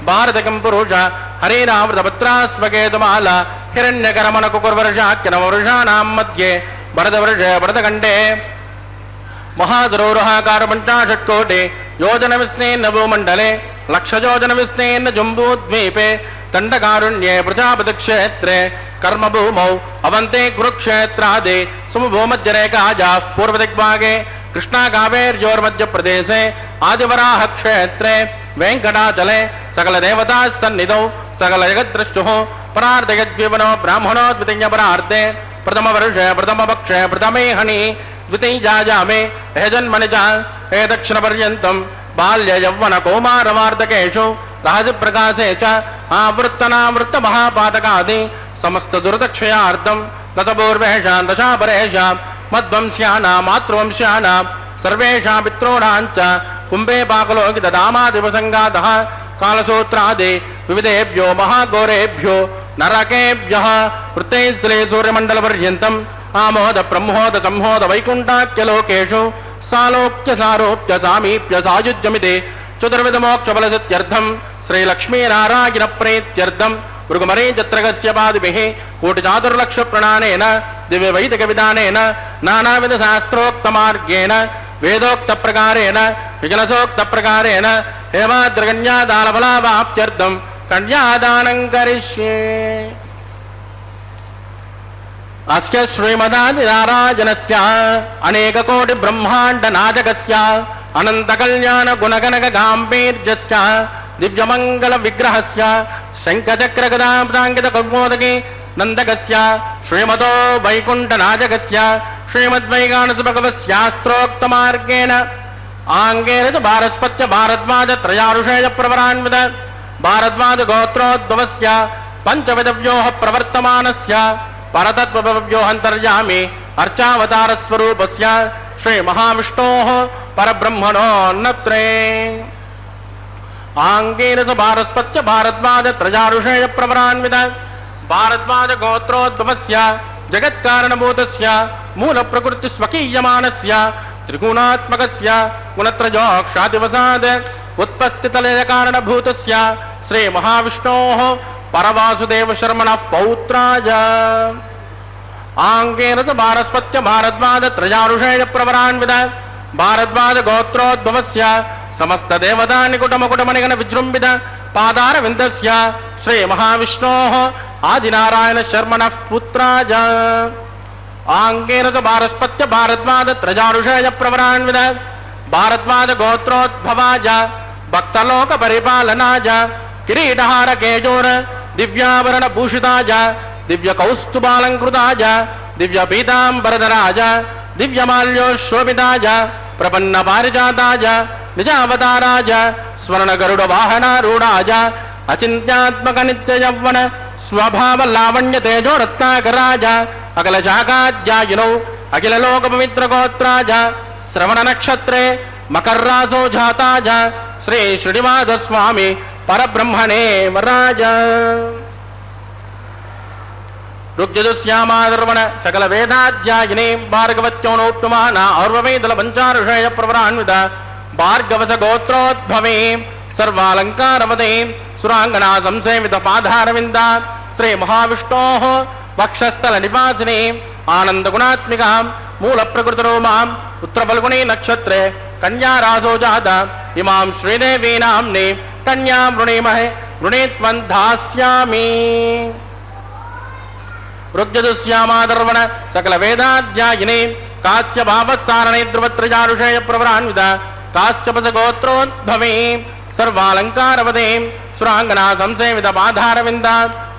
[SPEAKER 2] భారతకం పురుష హరిరావృతపత్రాస్వకేతుమాల హిరణ్యకరమణ కుకుర్వర్షాఖ్య నవవర్షాణాం మధ్యే భరతవర్షే భరతఖండే మహాసరోరుహాకార పంచాషట్కోటి యోజన విస్తీర్ణ భూమండలే లక్షయోజన విస్తీర్ణ జంబూద్వీపే దండకారుణ్యే ప్రజాపతి క్షేత్రే కర్మభూమౌ అవంతే కురుక్షేత్రాది సమభూమధ్యరేఖాజా పూర్వదిగ్భాగే కృష్ణా కావేర్యోర్మధ్యప్రదేశే ఆదివరాహ క్షేత్రే వెంకటాచలే సకల దేవతా సన్నిధౌ సకల జగద్ద్రష్టు పరార్ధయద్వివనో బ్రాహ్మణో ద్వితీయ పరార్ధే ప్రథమ వర్షే ప్రథమ పక్షే ప్రథమే హని ద్వితీయాజామే హేజన్మణిజ హే దక్షిణ పర్యంతం బాల్య యౌవన కౌమారవార్ధకేషు రహసి ప్రకాశే చ ఆవృత్తనావృత్త మహాపాతకాది సమస్త దురదక్షయార్థం దశపూర్వేషాం దశాపరేషాం మద్వంశ్యానాం మాతృవంశ్యానాం సర్వేషాం పితॄణాంచ కుంభే పాకలోకి దదామాదివసంగాతః కాలసూత్రాది వివిధేభ్యో మహాఘోరేభ్యో నరకేభ్యః వృత్తైస్త్రీ సూర్యమండల పర్యంతం ఆమోద బ్రహ్మోద సంహోద వైకుంఠాఖ్యలోకేషు సాలోక్య సారోప్య సామీప్య సాయుజ్యమిదే చతుర్విధ మోక్ష ఫలసిత్యర్థం శ్రీలక్ష్మీనారాయణ ప్రీత్యర్థం భృగుమరీ చిత్రగస్య పాదిభిః కోటి చాతుర్లక్ష ప్రణానేన దివ్య వైదిక విధానేన నానావిధ శాస్త్రోక్త మార్గేణ వేదోక్త ప్రకారేణ విజలసోక్త ప్రకారేణ హేమాద్రకన్యాదానఫలావాప్త్యర్థం కన్యాదానం కరిష్యే. अस्य श्रीमदादिनारायणस्य अनेककोटिब्रह्माण्डनायकस्य अनन्तकल्याणगुणगणगाम्भीर्यस्य दिव्यमङ्गलविग्रहस्य शङ्खचक्रगदाब्दाङ्कितकौमोदके नन्दकस्य श्रीमतो वैकुण्ठनायकस्य श्रीमद्वैगानसभगवस्यास्त्रोक्तमार्गेण आङ्गेन च भारस्पत्य भारद्वाजत्रयारुषेय प्रवरान्वित भारद्वाजगोत्रोद्भवस्य पञ्चविधव्योः प्रवर्तमानस्य परतत्त्वव्योऽन्तर्यामि अर्चावतारस्वरूपस्य श्रीमहाविष्णोः परब्रह्मणोन्नत्रे आङ्गेन च भारस्पत्य भारद्वाजत्रयारुषेय प्रवरान्वित भारद्वाजगोत्रोद्भवस्य जगत्कारणभूतस्य मूलप्रकृतिस्वकीयमानस्य त्रिगुणात्मकस्य गुणत्रयोक्षादिवसाद उत्पस्थितलयकारणभूतस्य श्रीमहाविष्णोः परवासुदेवशर्मणः पौत्राय आङ्गेन च भारस्पत्य भारद्वाजत्रयारुषेय प्रवरान्वित भारद्वाजगोत्रोद्भवस्य समस्तदेवतानिकुटमकुटमणिगणविजृम्भित पादारविन्दस्य श्रीमहाविष्णोः आदिनारायणशर्मणः पुत्राय आङ्गेन च भारस्पत्य भारद्वाजत्रयारुषेय प्रवरान्वित भारद्वाजगोत्रोद्भवाय भक्तलोकपरिपालनाय किरीटहारकेजोर दिव्याभरणभूषिताय दिव्यकौस्तुभालङ्कृताय दिव्यपीताम्बरधराय दिव्यमाल्योशोभिताय प्रपन्नपारिजाताय निजावताराय स्वर्णगरुडवाहनारूढाय अचिन्त्यात्मकनित्ययौवन स्वभावलावण्यतेजोरत्नाकराय अखिलशाखाध्यायिनौ अखिललोकपवित्रगोत्राय श्रवणनक्षत्रे मकर्रासो जाताय श्री श्रीनिवासस्वामी परब्रह्मणे वराय ऋग्यजुश्यामादर्वण सकलवेदाध्यायिने भार्गवत्योनोत्तमान और्ववेदलपञ्चारुषेय प्रवरान्वित भार्गवसगोत्रोद्भवे सर्वालङ्कारवदे सुराङ्गना संसेवित पादारविन्द श्रीमहाविष्णोः वक्षस्थलनिवासिने आनन्दगुणात्मिका मूलप्रकृतिरोमां उत्तरफल्गुणी नक्षत्रे कन्यारासो जात इमां श्रीदेवी नाम्ने कन्यां वृणीमहे वृणीत्वं धास्यामि ऋग्यजुश्यामादर्वण सकलवेदाध्यायिने कास्यभावत्सारणे ध्रुवत्रयारुषेय प्रवरान्वित कास्यपसगोत्रोद्भवे सर्वालङ्कारवदे सुराङ्गना संसेवित पादारविन्द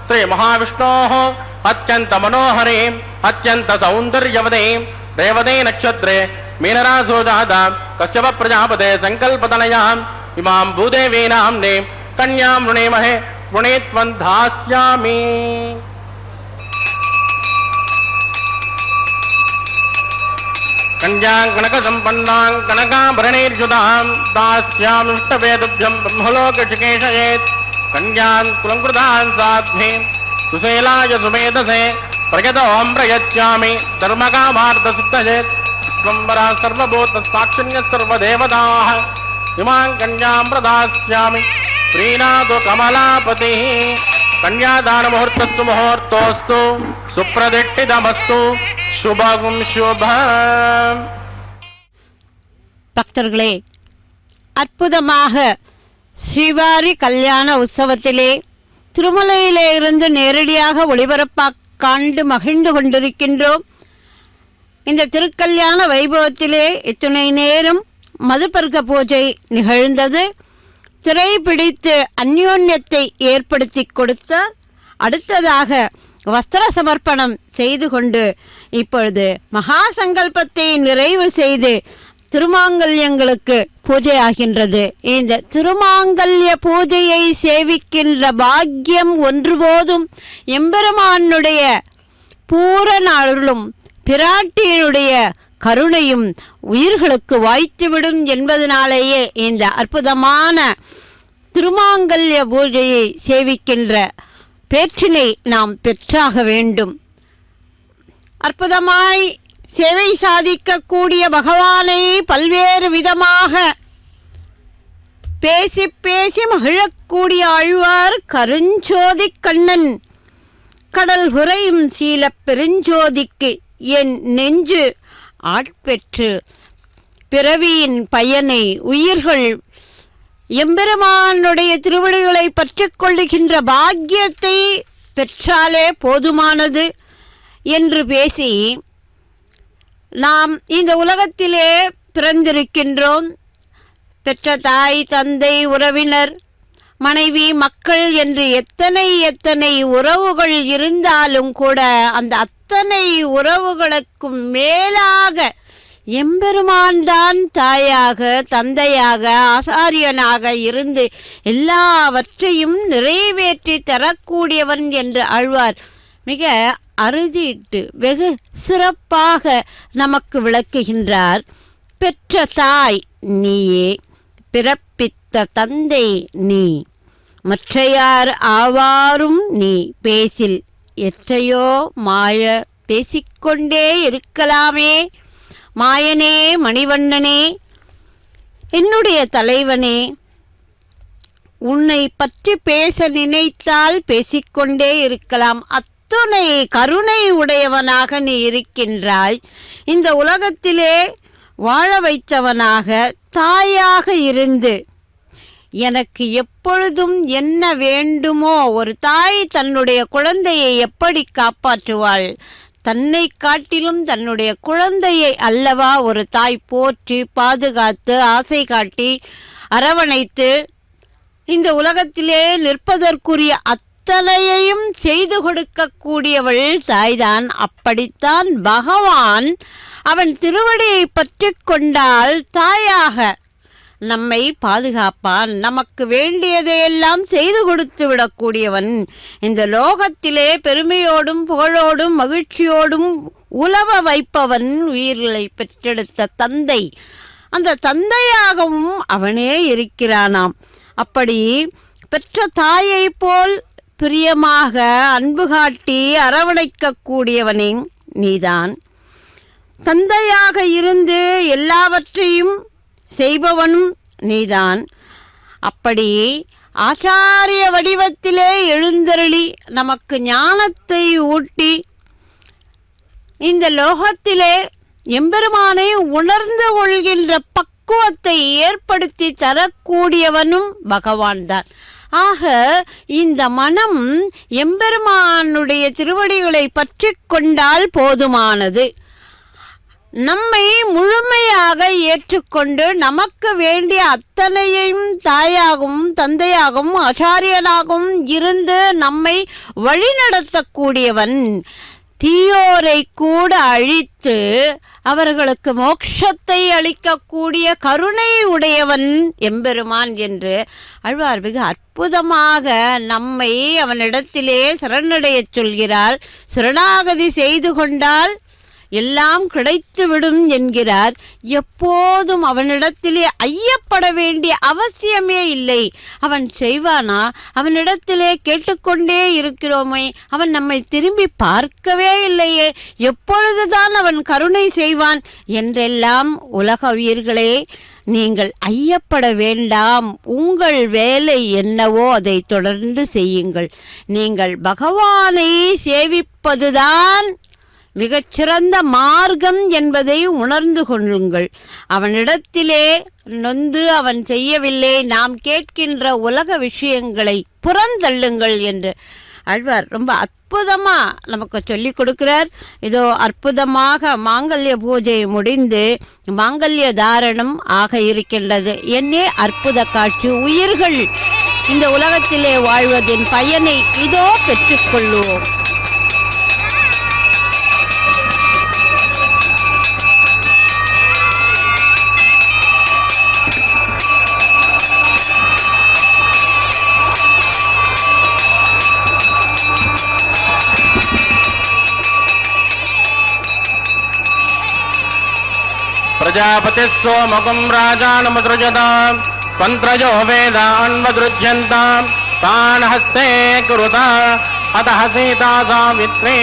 [SPEAKER 2] श्रीमहाविष्णोः अत्यन्त मनोहरे अत्यन्त सौन्दर्यवदे रेवते नक्षत्रे मीनरासो जात कश्यप प्रजापते संकल्पतनयाम् इमां भूदेवी नाम्ने कन्यां वृणीमहे वृणीत्वं धास्यामि कन्यां कनकसम्पन्नां कनकाभरणैर्युतां दास्यामिष्टवेदुभ्यं ब्रह्मलोकचिकीर्षयेत् कन्यां कुलङ्कृतां साध्वीं सुशीलाय सुमेधसे प्रयतोऽहं प्रयच्छामि धर्मकामार्थसिद्धये विश्वम्भरा सर्वभूतसाक्षिण्यः सर्वदेवताः इमां कन्यां प्रदास्यामि प्रीणातु कमलापतिः कन्यादानमुहूर्तस्तु मुहूर्तोऽस्तु सुप्रदिष्टितमस्तु शुभं शुभम्
[SPEAKER 3] பக்தர்களே, அற்புதமாக ஸ்ரீவாரி கல்யாண உற்சவத்திலே திருமலையிலே இருந்து நேரடியாக ஒளிபரப்பாக காண்டு மகிழ்ந்து கொண்டிருக்கின்றோம். இந்த திருக்கல்யாண வைபவத்திலே இத்துணை நேரம் மதுபர்க்க பூஜை நிகழ்ந்தது. திரை பிடித்து அந்யோன்யத்தை ஏற்படுத்தி கொடுத்தார். அடுத்ததாக வஸ்திர சமர்ப்பணம் செய்து கொண்டு இப்பொழுது மகா சங்கல்பத்தை நிறைவு செய்து திருமாங்கல்யங்களுக்கு பூஜை ஆகின்றது. இந்த திருமாங்கல்ய பூஜையை சேவிக்கின்ற பாக்கியம் ஒன்றுபோதும் எம்பெருமானுடைய பூரண அருளும் பிராட்டியினுடைய கருணையும் உயிர்களுக்கு வாய்த்துவிடும் என்பதனாலேயே இந்த அற்புதமான திருமாங்கல்ய பூஜையை சேவிக்கின்ற பேற்றினை நாம் பெற்றாக வேண்டும். அற்புதமாய் சேவை சாதிக்கக்கூடிய பகவானை பல்வேறு விதமாக பேசி பேசி மகிழக்கூடிய ஆழ்வார் கருஞ்சோதி கண்ணன். கடல் புரையும் சீல பெருஞ்சோதிக்கு என் நெஞ்சு ஆட்பெற்று பிறவியின் பயனை உயிர்கள் எம்பெருமானுடைய திருவடிகளை பற்றி கொள்ளுகின்ற பாக்கியத்தை பெற்றாலே போதுமானது. என்று பேசி நாம் இந்த உலகத்திலே பிறந்திருக்கின்றோம். பெற்ற தாய், தந்தை, உறவினர், மனைவி, மக்கள் என்று எத்தனை உறவுகள் இருந்தாலும் கூட அந்த அத்தனை உறவுகளுக்கும் மேலாக எம்பெருமான் தான் தாயாக, தந்தையாக, ஆசாரியனாக இருந்து எல்லாவற்றையும் நிறைவேற்றி தரக்கூடியவன் என்று ஆழ்வார் மிக அறுதிட்டு வெகு சிறப்பாக நமக்கு விளக்குகின்றார். பெற்ற தாய் நீயே, பிறப்பித்த தந்தை நீ, மற்றையார் ஆவாரும் நீ, பேசில் எற்றையோ மாய பேசிக்கொண்டே இருக்கலாமே. மாயனே, மணிவண்ணனே, என்னுடைய தலைவனே, உன்னை பற்றி பேச நினைத்தால் பேசிக்கொண்டே இருக்கலாம். அத்துணை கருணை உடையவனாக நீ இருக்கின்றாய். இந்த உலகத்திலே வாழ வைத்தவனாக, தாயாக இருந்து எனக்கு எப்பொழுதும் என்ன வேண்டுமோ, ஒரு தாய் தன்னுடைய குழந்தையை எப்படி காப்பாற்றுவாள்? தன்னை காட்டிலும் தன்னுடைய குழந்தையை அல்லவா ஒரு தாய் போற்றி பாதுகாத்து ஆசை காட்டி அரவணைத்து இந்த உலகத்திலே நிற்பதற்குரிய அத்தனையையும் செய்து கொடுக்கக்கூடியவள் தாய்தான். அப்படித்தான் பகவான் அவன் திருவடியை பற்றி கொண்டால் தாயாக நம்மை பாதுகாப்பான். நமக்கு வேண்டியதையெல்லாம் செய்து கொடுத்து விடக்கூடியவன். இந்த லோகத்திலே பெருமையோடும் புகழோடும் மகிழ்ச்சியோடும் உலவ வைப்பவன் உயிர்களை பெற்றெடுத்த தந்தை. அந்த தந்தையாகவும் அவனே இருக்கிறானாம். அப்படி பெற்ற தாயை போல் பிரியமாக அன்பு காட்டி அரவணைக்கக்கூடியவனே நீதான். தந்தையாக இருந்து எல்லாவற்றையும் செய்பவனும் நீதான். அப்படி ஆச்சாரிய வடிவத்திலே எழுந்தருளி நமக்கு ஞானத்தை ஊட்டி இந்த லோகத்திலே எம்பெருமானை உணர்ந்து கொள்கின்ற பக்குவத்தை ஏற்படுத்தி தரக்கூடியவனும் பகவான் தான். ஆக இந்த மனம் எம்பெருமானுடைய திருவடிகளை பற்றி கொண்டால் போதுமானது. நம்மை முழுமையாக ஏற்றுக்கொண்டு நமக்கு வேண்டிய அத்தனையையும் தாயாகவும் தந்தையாகவும் ஆச்சாரியனாகவும் இருந்து நம்மை வழிநடத்தக்கூடியவன். தீயோரை கூட அழித்து அவர்களுக்கு மோட்சத்தை அளிக்கக்கூடிய கருணை உடையவன் எம்பெருமான் என்று ஆழ்வார் மிக அற்புதமாக நம்மை அவனிடத்திலே சரணடையச் சொல்கிறார். சரணாகதி செய்து கொண்டால் எல்லாம் கிடைத்துவிடும் என்கிறார். எப்போதும் அவனிடத்திலே ஐயப்பட வேண்டிய அவசியமே இல்லை. அவன் செய்வானா? அவனிடத்திலே கேட்டுக்கொண்டே இருக்கிறோமே, அவன் நம்மை திரும்பி பார்க்கவே இல்லையே, எப்பொழுதுதான் அவன் கருணை செய்வான் என்றெல்லாம் உலக உயிர்களே நீங்கள் ஐயப்பட வேண்டாம். உங்கள் வேலை என்னவோ அதை தொடர்ந்து செய்யுங்கள். நீங்கள் பகவானை சேவிப்பதுதான் மிகச்சிறந்த மார்க்கம் என்பதை உணர்ந்து கொள்ளுங்கள். அவனிடத்திலே நொந்து அவன் செய்யவில்லை, நாம் கேட்கின்ற உலக விஷயங்களை புறந்தள்ளுங்கள் என்று ஆழ்வார் ரொம்ப அற்புதமாக நமக்கு சொல்லி கொடுக்கிறார். இதோ அற்புதமாக மாங்கல்ய பூஜை முடிந்து மாங்கல்ய தாரணம் ஆக இருக்கின்றது. என்னே அற்புத காட்சி! உயிர்கள் இந்த உலகத்திலே வாழ்வதின் பயனை இதோ பெற்றுக்கொள்வோம்.
[SPEAKER 2] प्रजापतिः सोमकं राजानमुसृजताम् तन्त्रयो वेदान्वदृज्यन्ताम् तान् हस्ते कुरुता अतः सीता सावित्री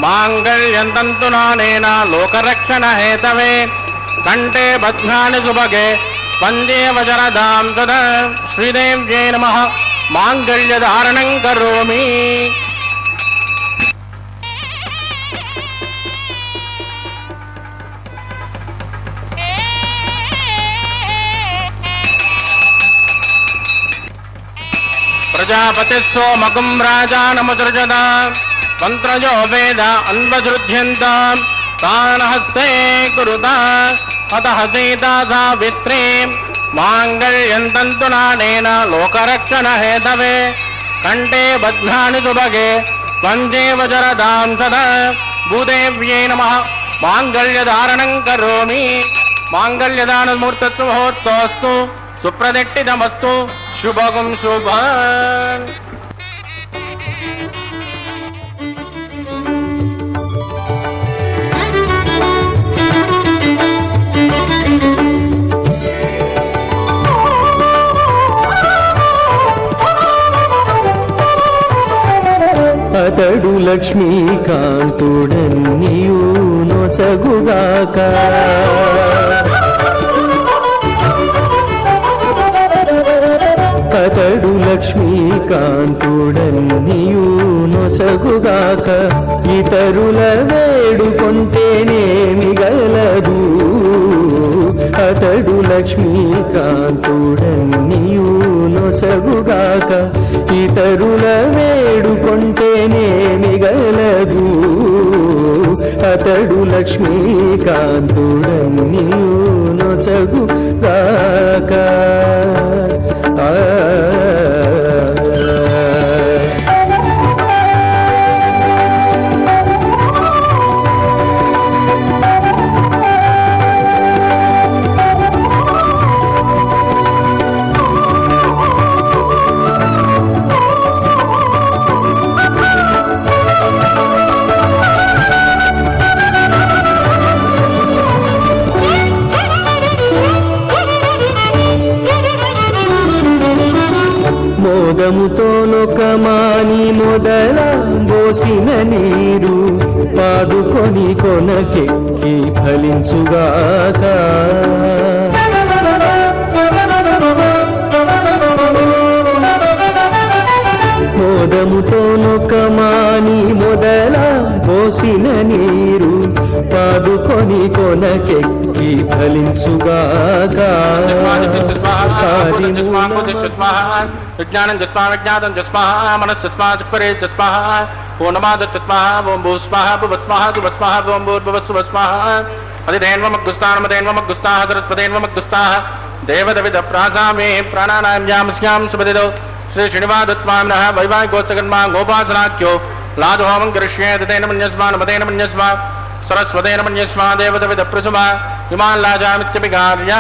[SPEAKER 2] माङ्गल्यं तन्तुनानेन लोकरक्षणहेतवे कण्ठे बध्नानि सुभगे वन्दे वजरदां तदा श्रीदेव्यै नमः माङ्गल्यधारणं करोमि. प्रजापतिः सोमकं राजानमुसृजताम् मन्त्रयो वेद अन्वसृज्यन्ताम् तान् हस्ते कुरुता अतः सीता सावित्री माङ्गल्यं तन्तुनानेन लोकरक्षणहेतवे कण्ठे बध्नानि सुभगे पञ्चे वज्रदां सदा भूदेव्यै नमः माङ्गल्यधारणं करोमि माङ्गल्यदानमुहूर्तस्तु मुहूर्तोऽस्तु सुप्रतिष्ठितमस्तु शुभगं शुभम्
[SPEAKER 4] అతడు లక్ష్మీకాంతుడన్నియు నొసగుగాక అతడు లక్ష్మీకాంతుడన్నియు నొసగుగాక ఇతరుల వేడుకొంటేనేమి గలదు అతడు లక్ష్మీకాంతుడన్నియు నొసగుగాక ఇతరుల వేడుకొంటేనేమి గలదు అతడు లక్ష్మీకాంతుడన్నియు నొసగుగాక మోదముతోనొకమాని మొదల బోసిన నీరు పాదుకొని కొనకెక్కి ఫలించుగాక మోదముతోనొకమాని మొదల పోసిన నీరు పాదుకొని కొనకెక్కి ఫలించుగాక
[SPEAKER 2] विज्ञानं जस्मा विज्ञातं जस्मा मनस्स्मा चक्रे जस्मा पूर्णमाद चस्मा ओम भू स्वाहा भुव स्वाहा शुभ स्वाहा ओम भूर्भुव शुभ स्वाहा अधिदेन्वमग्गुस्ताः मदेन्वमग्गुस्ताः सरस्वतेन्वमग्गुस्ताः देवदविद प्रासामे प्राणानाम्यां स्यां शुभदिदो श्री श्रीनिवासस्वामिनः वैवाहिकोत्सकर्मा गोपासनाख्यो लाजहोमं करिष्ये तदेन मन्यस्मा नमदेन मन्यस्मा सरस्वतेन मन्यस्मा देवदविद प्रसुमा इमान् लाजामित्यभिगार्य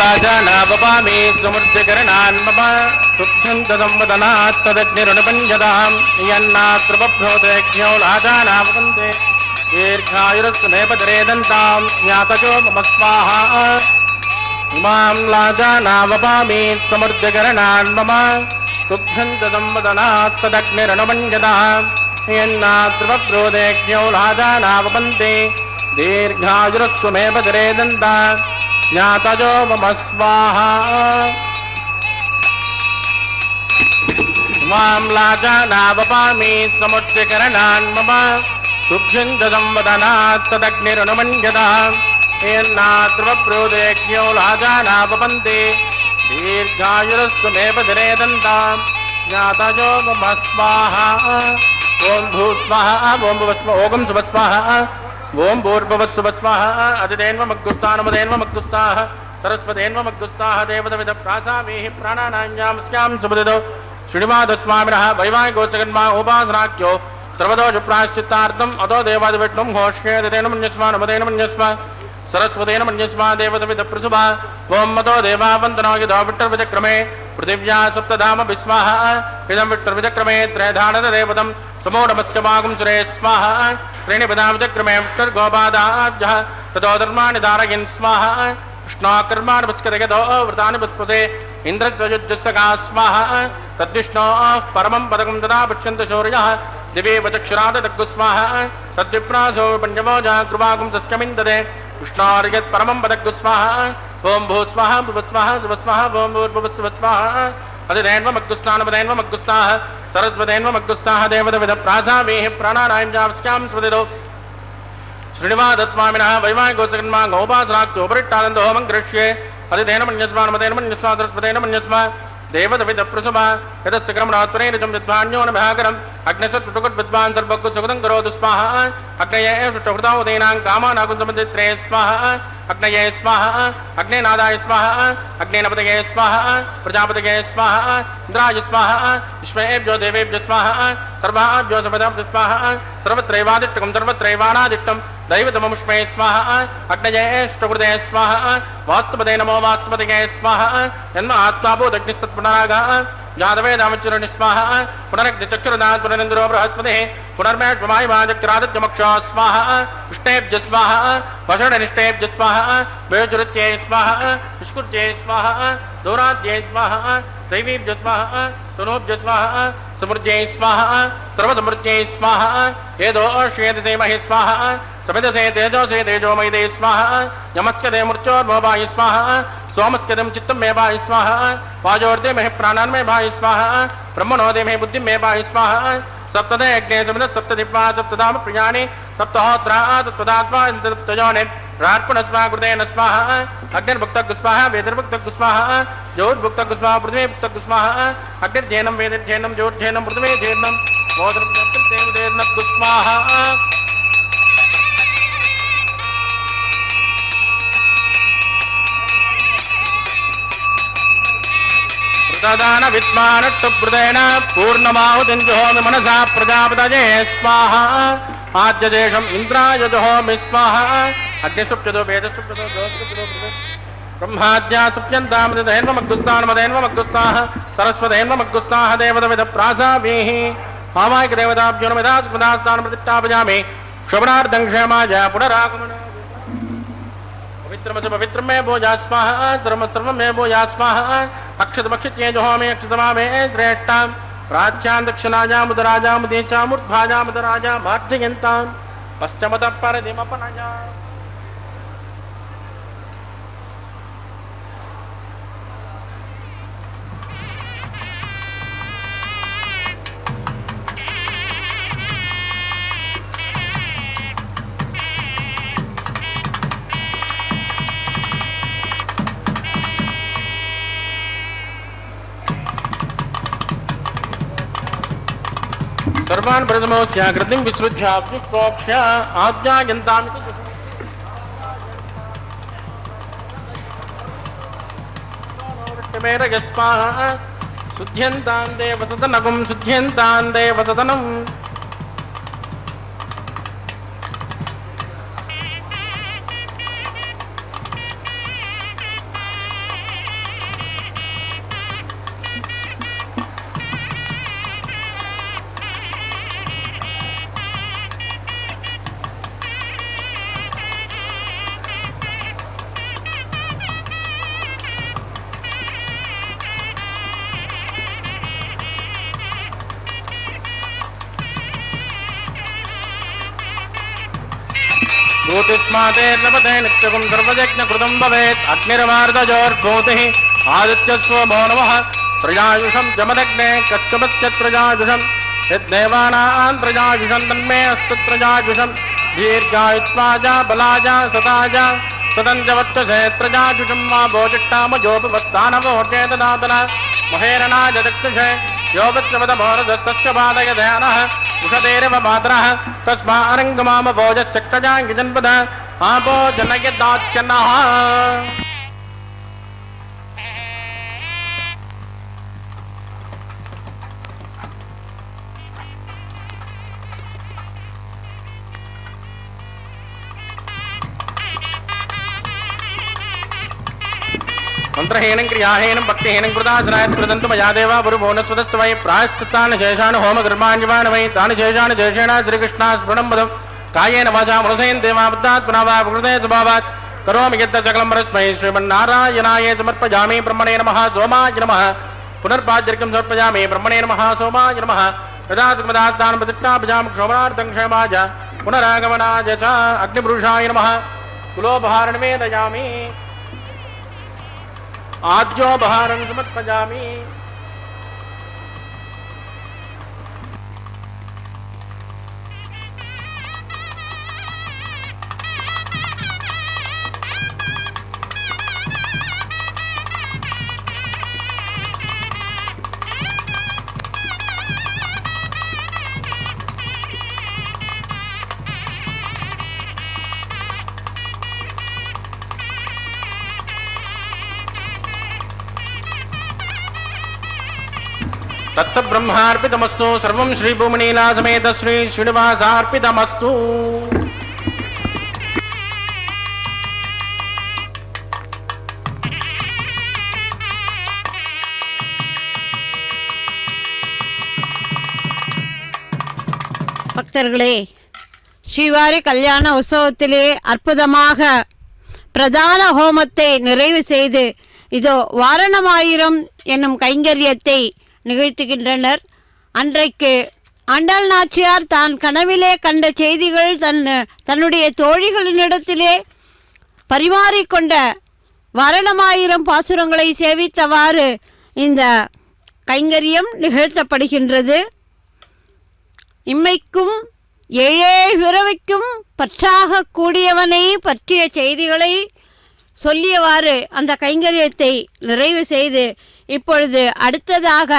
[SPEAKER 2] लाजानावपामि समुद्रकरणान् मम तुभ्यं तदंवदनात् तदग्निरुणपञ्जदां यन्नात्रपभ्योदेख्यो लाजानावकन्ते दीर्घायुरस्नेपदरेदन्तां ज्ञातजो मम स्वाहा इमां लाजानावपामि समुद्रकरणान् मम तुभ्यं तदंवदनात् तदग्निरुणपञ्जदां यन्नात्रपभ्योदेख्यो लाजानावकन्ते दीर्घायुरस्नेपदरेदन्तां ज्ञातजो मम स्वाहा मां लाजानावपामि समुद्रकरणान् मम तुभ्यं ददंवदनात् तदग्निरुणमञ्जदां येन्नाद्रवप्रोदेख्यो लाजानावपन्ते दीर्घायुरस्तु मे पदरेदन्तां ज्ञातजो मम स्वाहा ओम भू स्वाहा ओम भुव स्वाहा ओम शुभ स्वाहा ओम भूर्भुवः शुभः स्वाहा अधिदेन्वमग्गुस्ताः नमदेन्वमग्गुस्ताः सरस्वतेन्वमग्गुस्ताः देवदविद प्रासामेः प्राणानाम्यां स्यां शुभदिदो श्रीनिवासस्वामिनः वैवाहिकोत्सकर्मा उपासनाख्यो सर्वदोषप्रायश्चित्तार्थम् अतो देवादिविष्णुं घोष्ये अधिदेन मन्यस्मा नमदेन मन्यस्मा सरस्वतेन मन्यस्मा देवदविद प्रसुभा ओम मतो देवा वन्दनो यदो विट्टर्विचक्रमे पृथिव्या सप्तधाम विस्वाहा इदं विट्टर्विचक्रमे त्रयधानदेवतं समो नमस्कमागं सुरे स्वाहा त्रीणिपदाविचक्रमे विट्टर्गोपादाभ्यः ततो धर्माणि धारयन् स्वाहा कृष्णाकर्माणि पुष्करयदो व्रतानि पुष्पसे इन्द्रज्वयुज्जस्सका स्वाहा तद्विष्णोः परमं पदकं तदा पश्यन्त शौर्यः दिवे वचक्षुरादग्गु स्वाहा तद्विप्रासो पञ्चमोजा कृपागं तस्कमिन्ददे कृष्णार्यत् परमं पदग्गु स्वाहा ओम भू स्वाहा भुव स्वाहा शुभ स्वाहा ओम भूर्भुवः शुभः स्वाहा अधिदेन्वमग्गुस्ताः नमदेन्वमग्गुस्ताः सरस्वतेन्वमग्गुस्ताः देवदविद प्रासामेः प्राणानायं जावस्यां स्मृतिदो श्रीनिवासस्वामिनः वैवाहिकोत्सकन्मा गोपासनाक्तोपरिट्टानन्दो मङ्गृह्ये अदितेन मन्यस्मा नमतेन मन्यस्मा सरस्वतेन मन्यस्मा देवदविद प्रसुमा यतस्य क्रमणात्वरेणिजं विद्वान्यो न भागरम् अग्निशत्रुटुकुट विद्वान् सर्वकुत् सुकृतं करोतु स्वाहा अग्नये शुटुकृतावदीनां कामानाकुञ्जमदित्रे स्वाहा अग्नये स्वाहा अग्नेनादाय स्वाहा अग्नेनपतये स्वाहा प्रजापतये स्वाहा इन्द्राय स्वाहा विश्वेभ्यो देवेभ्यो स्वाहा सर्वाभ्यो सर्वदाभ्यो स्वाहा सर्वत्रैवादिष्टकं सर्वत्रैवानादिष्टं दैवतममुष्मे स्वाहा अग्नये शुटुकृते स्वाहा वास्तुपदे नमो वास्तुपतये स्वाहा जन्म आत्माभूतग्निस्तत्पुनरागा जातवे दामचुरण स्वाहा पुनरग्निचक्षुरदात् पुनरेन्द्रो बृहस्पतिः पुनर्मेष्मायमाजक्रादित्यमक्षो स्वाहा विष्णेभ्य स्वाहा वषडनिष्ठेभ्य स्वाहा वेजुरुत्ये स्वाहा विष्कुत्ये स्वाहा दोराद्ये स्वाहा दैवीभ्य स्वाहा तनूभ्य स्वाहा समृद्ध्ये स्वाहा सर्वसमृद्ध्ये स्वाहा येदो श्वेतसे महि स्वाहा समिदसे तेजोसे तेजोमयदे स्वाहा यमस्य दे मृत्योर्मोभाय स्वाहा सोमस्य दं चित्तं मे भाय स्वाहा वाजोर्दे महे प्राणान् मे भाय स्वाहा ब्रह्मणो दे मे बुद्धिं मे भाय स्वाहा सप्तदे अग्ने समिद सप्तदिप्पा सप्तधाम प्रियाणि सप्तहोत्रा तत्पदात्मा तजोने रार्पणस्वा कृतेन स्वाहा अग्निर्भुक्तः स्वाहा वेदिर्भुक्तः स्वाहा ज्योतिर्भुक्तः स्वाहा पृथ्वीभुक्तः स्वाहा अग्निर्ध्येनं वेदिर्ध्येनं ज्योतिर्ध्येनं पृथ्वीध्येनं मोदर्भुक्तं स्वाहा प्रदान विद्मानट्टुप्रदेन पूर्णमाहुतिं जुहोमि मनसा प्रजापतये स्वाहा आद्यदेशम् इन्द्राय जुहोमि स्वाहा अग्निसुप्यतो वेदसुप्यतो ज्योतिसुप्यतो ब्रह्माद्या सुप्यन्तामृतेन्वमग्गुस्तान्मदेन्वमग्गुस्ताः सरस्वतेन्वमग्गुस्ताः देवदविद प्रासाभिः आवाहिक देवताभ्यो नमः सुपदास्तान्मृतिष्ठापयामि क्षोभनार्दं क्षेमाय पुनरागमन पवित्रमस पवित्रं मे भोजा स्वाहा सर्वं मे भोजा स्वाहा अक्षतमक्षित्ये जुहोमि अक्षतमामे श्रेष्ठां प्राच्यां दक्षिणायां उदराजां उदीचां ऊर्ध्वाजां उदराजां मार्जयन्तां पश्चिमतः परदिमपनजा सर्वान् प्रथमोच्य कृतिं विसृज्य प्रोक्ष्य आज्ञायन्तामिति स्वाहा शुद्ध्यन्तां देवसदनकं शुद्ध्यन्तां देवसदनम् भूतिस्मातेर्लभते नित्यगुं सर्वयज्ञकृतं भवेत् अग्निर्वार्धजोर्भूतिः आदित्यस्वो भो नमः प्रजायुषं जमदग्ने कच्छपत्यत्रजायुषं यद्देवानां प्रजायुषं तन्मे अस्तु प्रजायुषं दीर्घायुत्वाजा बलाजा सताजा सदञ्जवत्तसे प्रजायुषं मा भोजिष्ठामजोपवत्तानवोचेतनादन महेरणाजदक्षुषे योगच्छवदभोरदस्तस्य पादय ध्यानः उषदेरव मातरः तस्मारङ्गमाम भोजस्यक्तजाङ्गिजन्पद आपो जनयदाच्यनः मंत्रहीनं क्रियाहीनं भक्तिहीनं कृतासनायत् कृतन्तु मया देवा पुरुभुवनस्वतस्तु वै प्रायश्चित्तानि शेषान् होमकर्माण्यवान् वै तानि शेषान् शेषेण श्रीकृष्णा स्मरणं वदं कायेन वाचा मनसेन देवाबद्धात्मना वा प्रकृते स्वभावात् करोमि यद् सकलं परस्मै श्रीमन्नारायणाय समर्पयामि ब्रह्मणे नमः सोमाय नमः पुनर्पाद्यर्घ्यं समर्पयामि ब्रह्मणे नमः सोमाय नमः यदा सुखमदास्तानं प्रतिष्ठापयाम क्षोभनार्थं क्षेमाय पुनरागमनाय च अग्निपुरुषाय नमः कुलोपहारणमे दयामि आज्योपहारं समर्पयामि तत्सब्रह्मार्पितमस्तु सर्वं श्री भूमनीला समेत श्री श्रीनिवासार्पितमस्तु.
[SPEAKER 3] பக்தர்களே, ஸ்ரீவாரி கல்யாண உற்சவத்திலே அற்புதமாக பிரதான ஹோமத்தை நிறைவு செய்து இதோ வாரணமாயிரம் என்னும் கைங்கரியத்தை நிகழ்த்துகின்றனர். அன்றைக்கு ஆண்டாள் நாச்சியார் தான் கனவிலே கண்ட செய்திகள் தன்னுடைய தோழிகளினிடத்திலே பரிமாறிக்கொண்ட வாரணமாயிரம் பாசுரங்களை சேவித்தவாறு இந்த கைங்கரியம் நிகழ்த்தப்படுகின்றது. இம்மைக்கும் ஏழேழு பிறவிக்கும் பற்றாக கூடியவனை பற்றிய செய்திகளை சொல்லியவாறு அந்த கைங்கரியத்தை நிறைவு செய்து இப்பொழுது அடுத்ததாக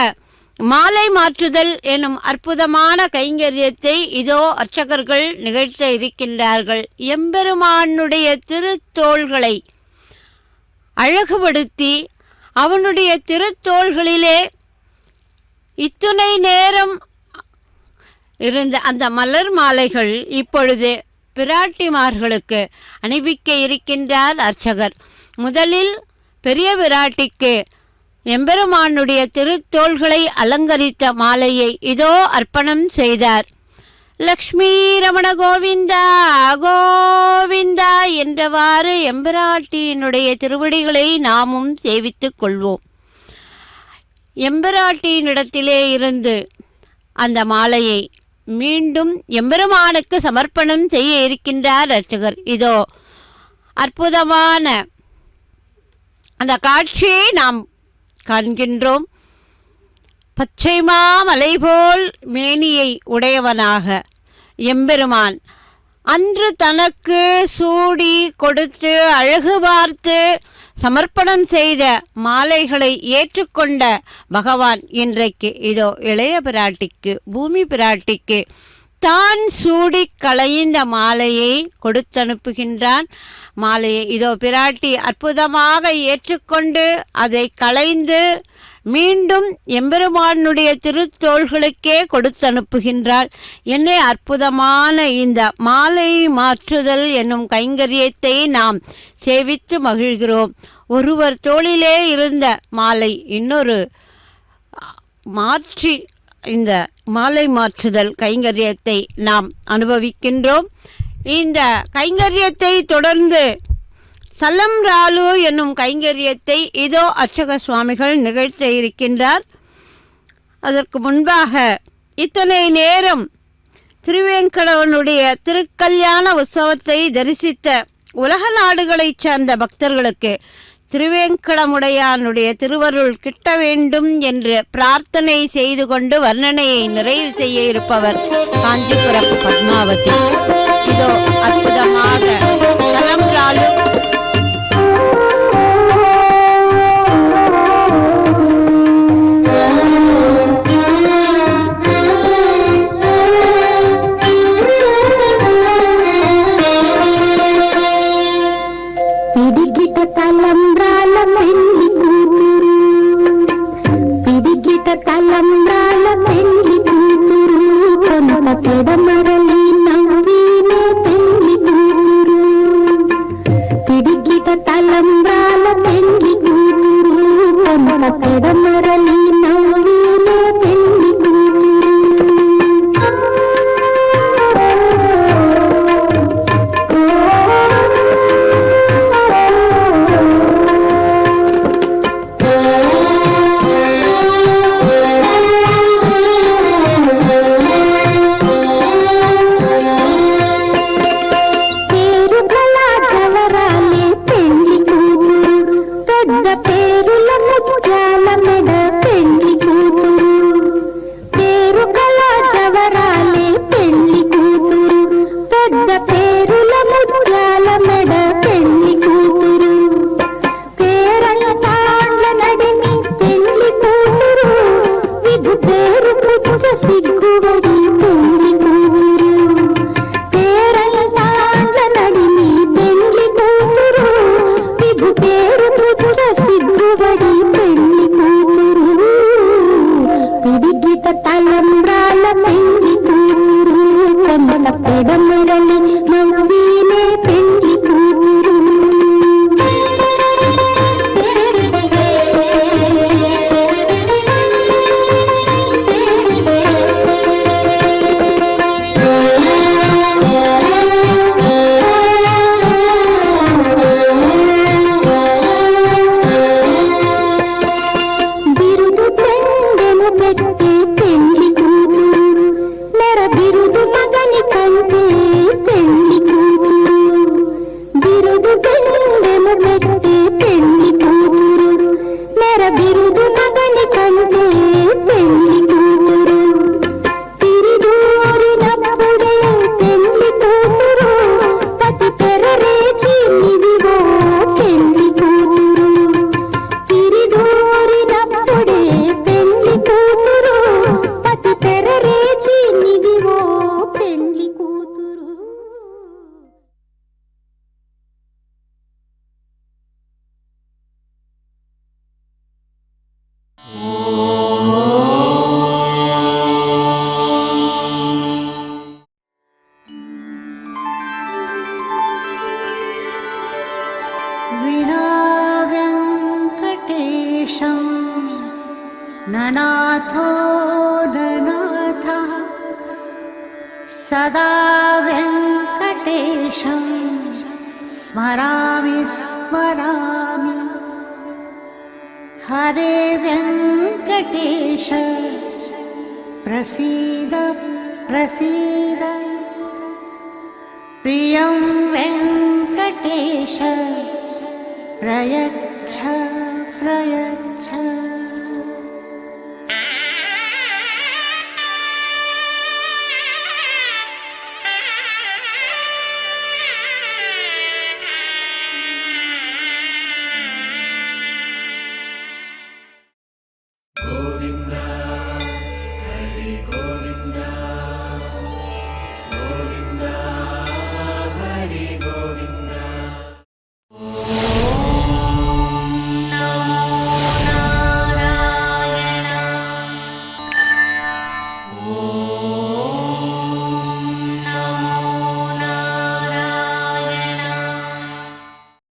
[SPEAKER 3] மாலை மாற்றுதல் எனும் அற்புதமான கைங்கரியத்தை இதோ அர்ச்சகர்கள் நிகழ்த்த இருக்கின்றார்கள். எம்பெருமானுடைய திருத்தோள்களை அழகுபடுத்தி அவனுடைய திருத்தோள்களிலே இத்துணை நேரம் இருந்த அந்த மலர் மாலைகள் இப்பொழுது பிராட்டிமார்களுக்கு அணிவிக்க இருக்கின்றார் அர்ச்சகர். முதலில் பெரிய பிராட்டிக்கு எம்பெருமானுடைய திருத்தோள்களை அலங்கரித்த மாலையை இதோ அர்ப்பணம் செய்தார். லக்ஷ்மி ரமண கோவிந்தா கோவிந்தா என்றவாறு எம்பெராட்டியினுடைய திருவடிகளை நாமும் சேவித்துக் கொள்வோம். எம்பெராட்டியினிடத்திலே இருந்து அந்த மாலையை மீண்டும் எம்பெருமானுக்கு சமர்ப்பணம் செய்ய இருக்கின்றார் அர்ச்சகர். இதோ அற்புதமான அந்த காட்சியை நாம் காண்கின்றோம். பச்சைமா மலை போல் மேனியை உடையவனாக எம்பெருமான் அன்று தனக்கு சூடி கொடுத்து அழகு பார்த்து சமர்ப்பணம் செய்த மாலைகளை ஏற்றுக்கொண்ட பகவான் இன்றைக்கு இதோ இளைய பிராட்டிக்கு பூமி பிராட்டிக்கு தான் சூடி களைந்த மாலையை கொடுத்தனுப்புகின்றான். மாலையை இதோ பிராட்டி அற்புதமாக ஏற்றுக்கொண்டு அதை களைந்து மீண்டும் எம்பெருமானுடைய திருத்தோள்களுக்கே கொடுத்தனுப்புகின்றாள். என்ன அற்புதமான இந்த மாலை மாற்றுதல் என்னும் கைங்கரியத்தை நாம் சேவித்து மகிழ்கிறோம். ஒருவர் தோளிலே இருந்த மாலை இன்னொரு மாற்றி இந்த மாலை மாற்றுதல் கைங்கரியத்தை நாம் அனுபவிக்கின்றோம். இந்த கைங்கரியத்தை தொடர்ந்து சலம் ராலு என்னும் கைங்கரியத்தை இதோ அர்ச்சக சுவாமிகள் நிகழ்த்த இருக்கின்றார். அதற்கு முன்பாக இத்தனை நேரம் திருவேங்கடவனுடைய திருக்கல்யாண உற்சவத்தை தரிசித்த உலக நாடுகளைச் சார்ந்த பக்தர்களுக்கு திருவேங்கடமுடையானுடைய திருவருள் கிட்ட வேண்டும் என்று பிரார்த்தனை செய்து கொண்டு வர்ணனையை நிறைவு செய்ய இருப்பவர் காஞ்சிபுரம் பத்மாவதி. இதோ அற்புதமாக சலம் ராலு
[SPEAKER 5] తలంబ్రాల పెళ్లి కూతురు కొంత పెడమరలి నవ్వినే పెళ్లి కూతురు పిడికిట తలంబ్రాల పెళ్లి కూతురు కొంత పెడమరలి నవ్వినే పెళ్లి కూతురు
[SPEAKER 6] विना वेङ्कटेशं ननाथो ननाथः सदा वेङ्कटेशं स्मरामि स्मरामि हरे वेङ्कटेश प्रसीद प्रसीद प्रियं वेङ्कटेश प्रयच्छ प्रयच्छ
[SPEAKER 4] గోవింద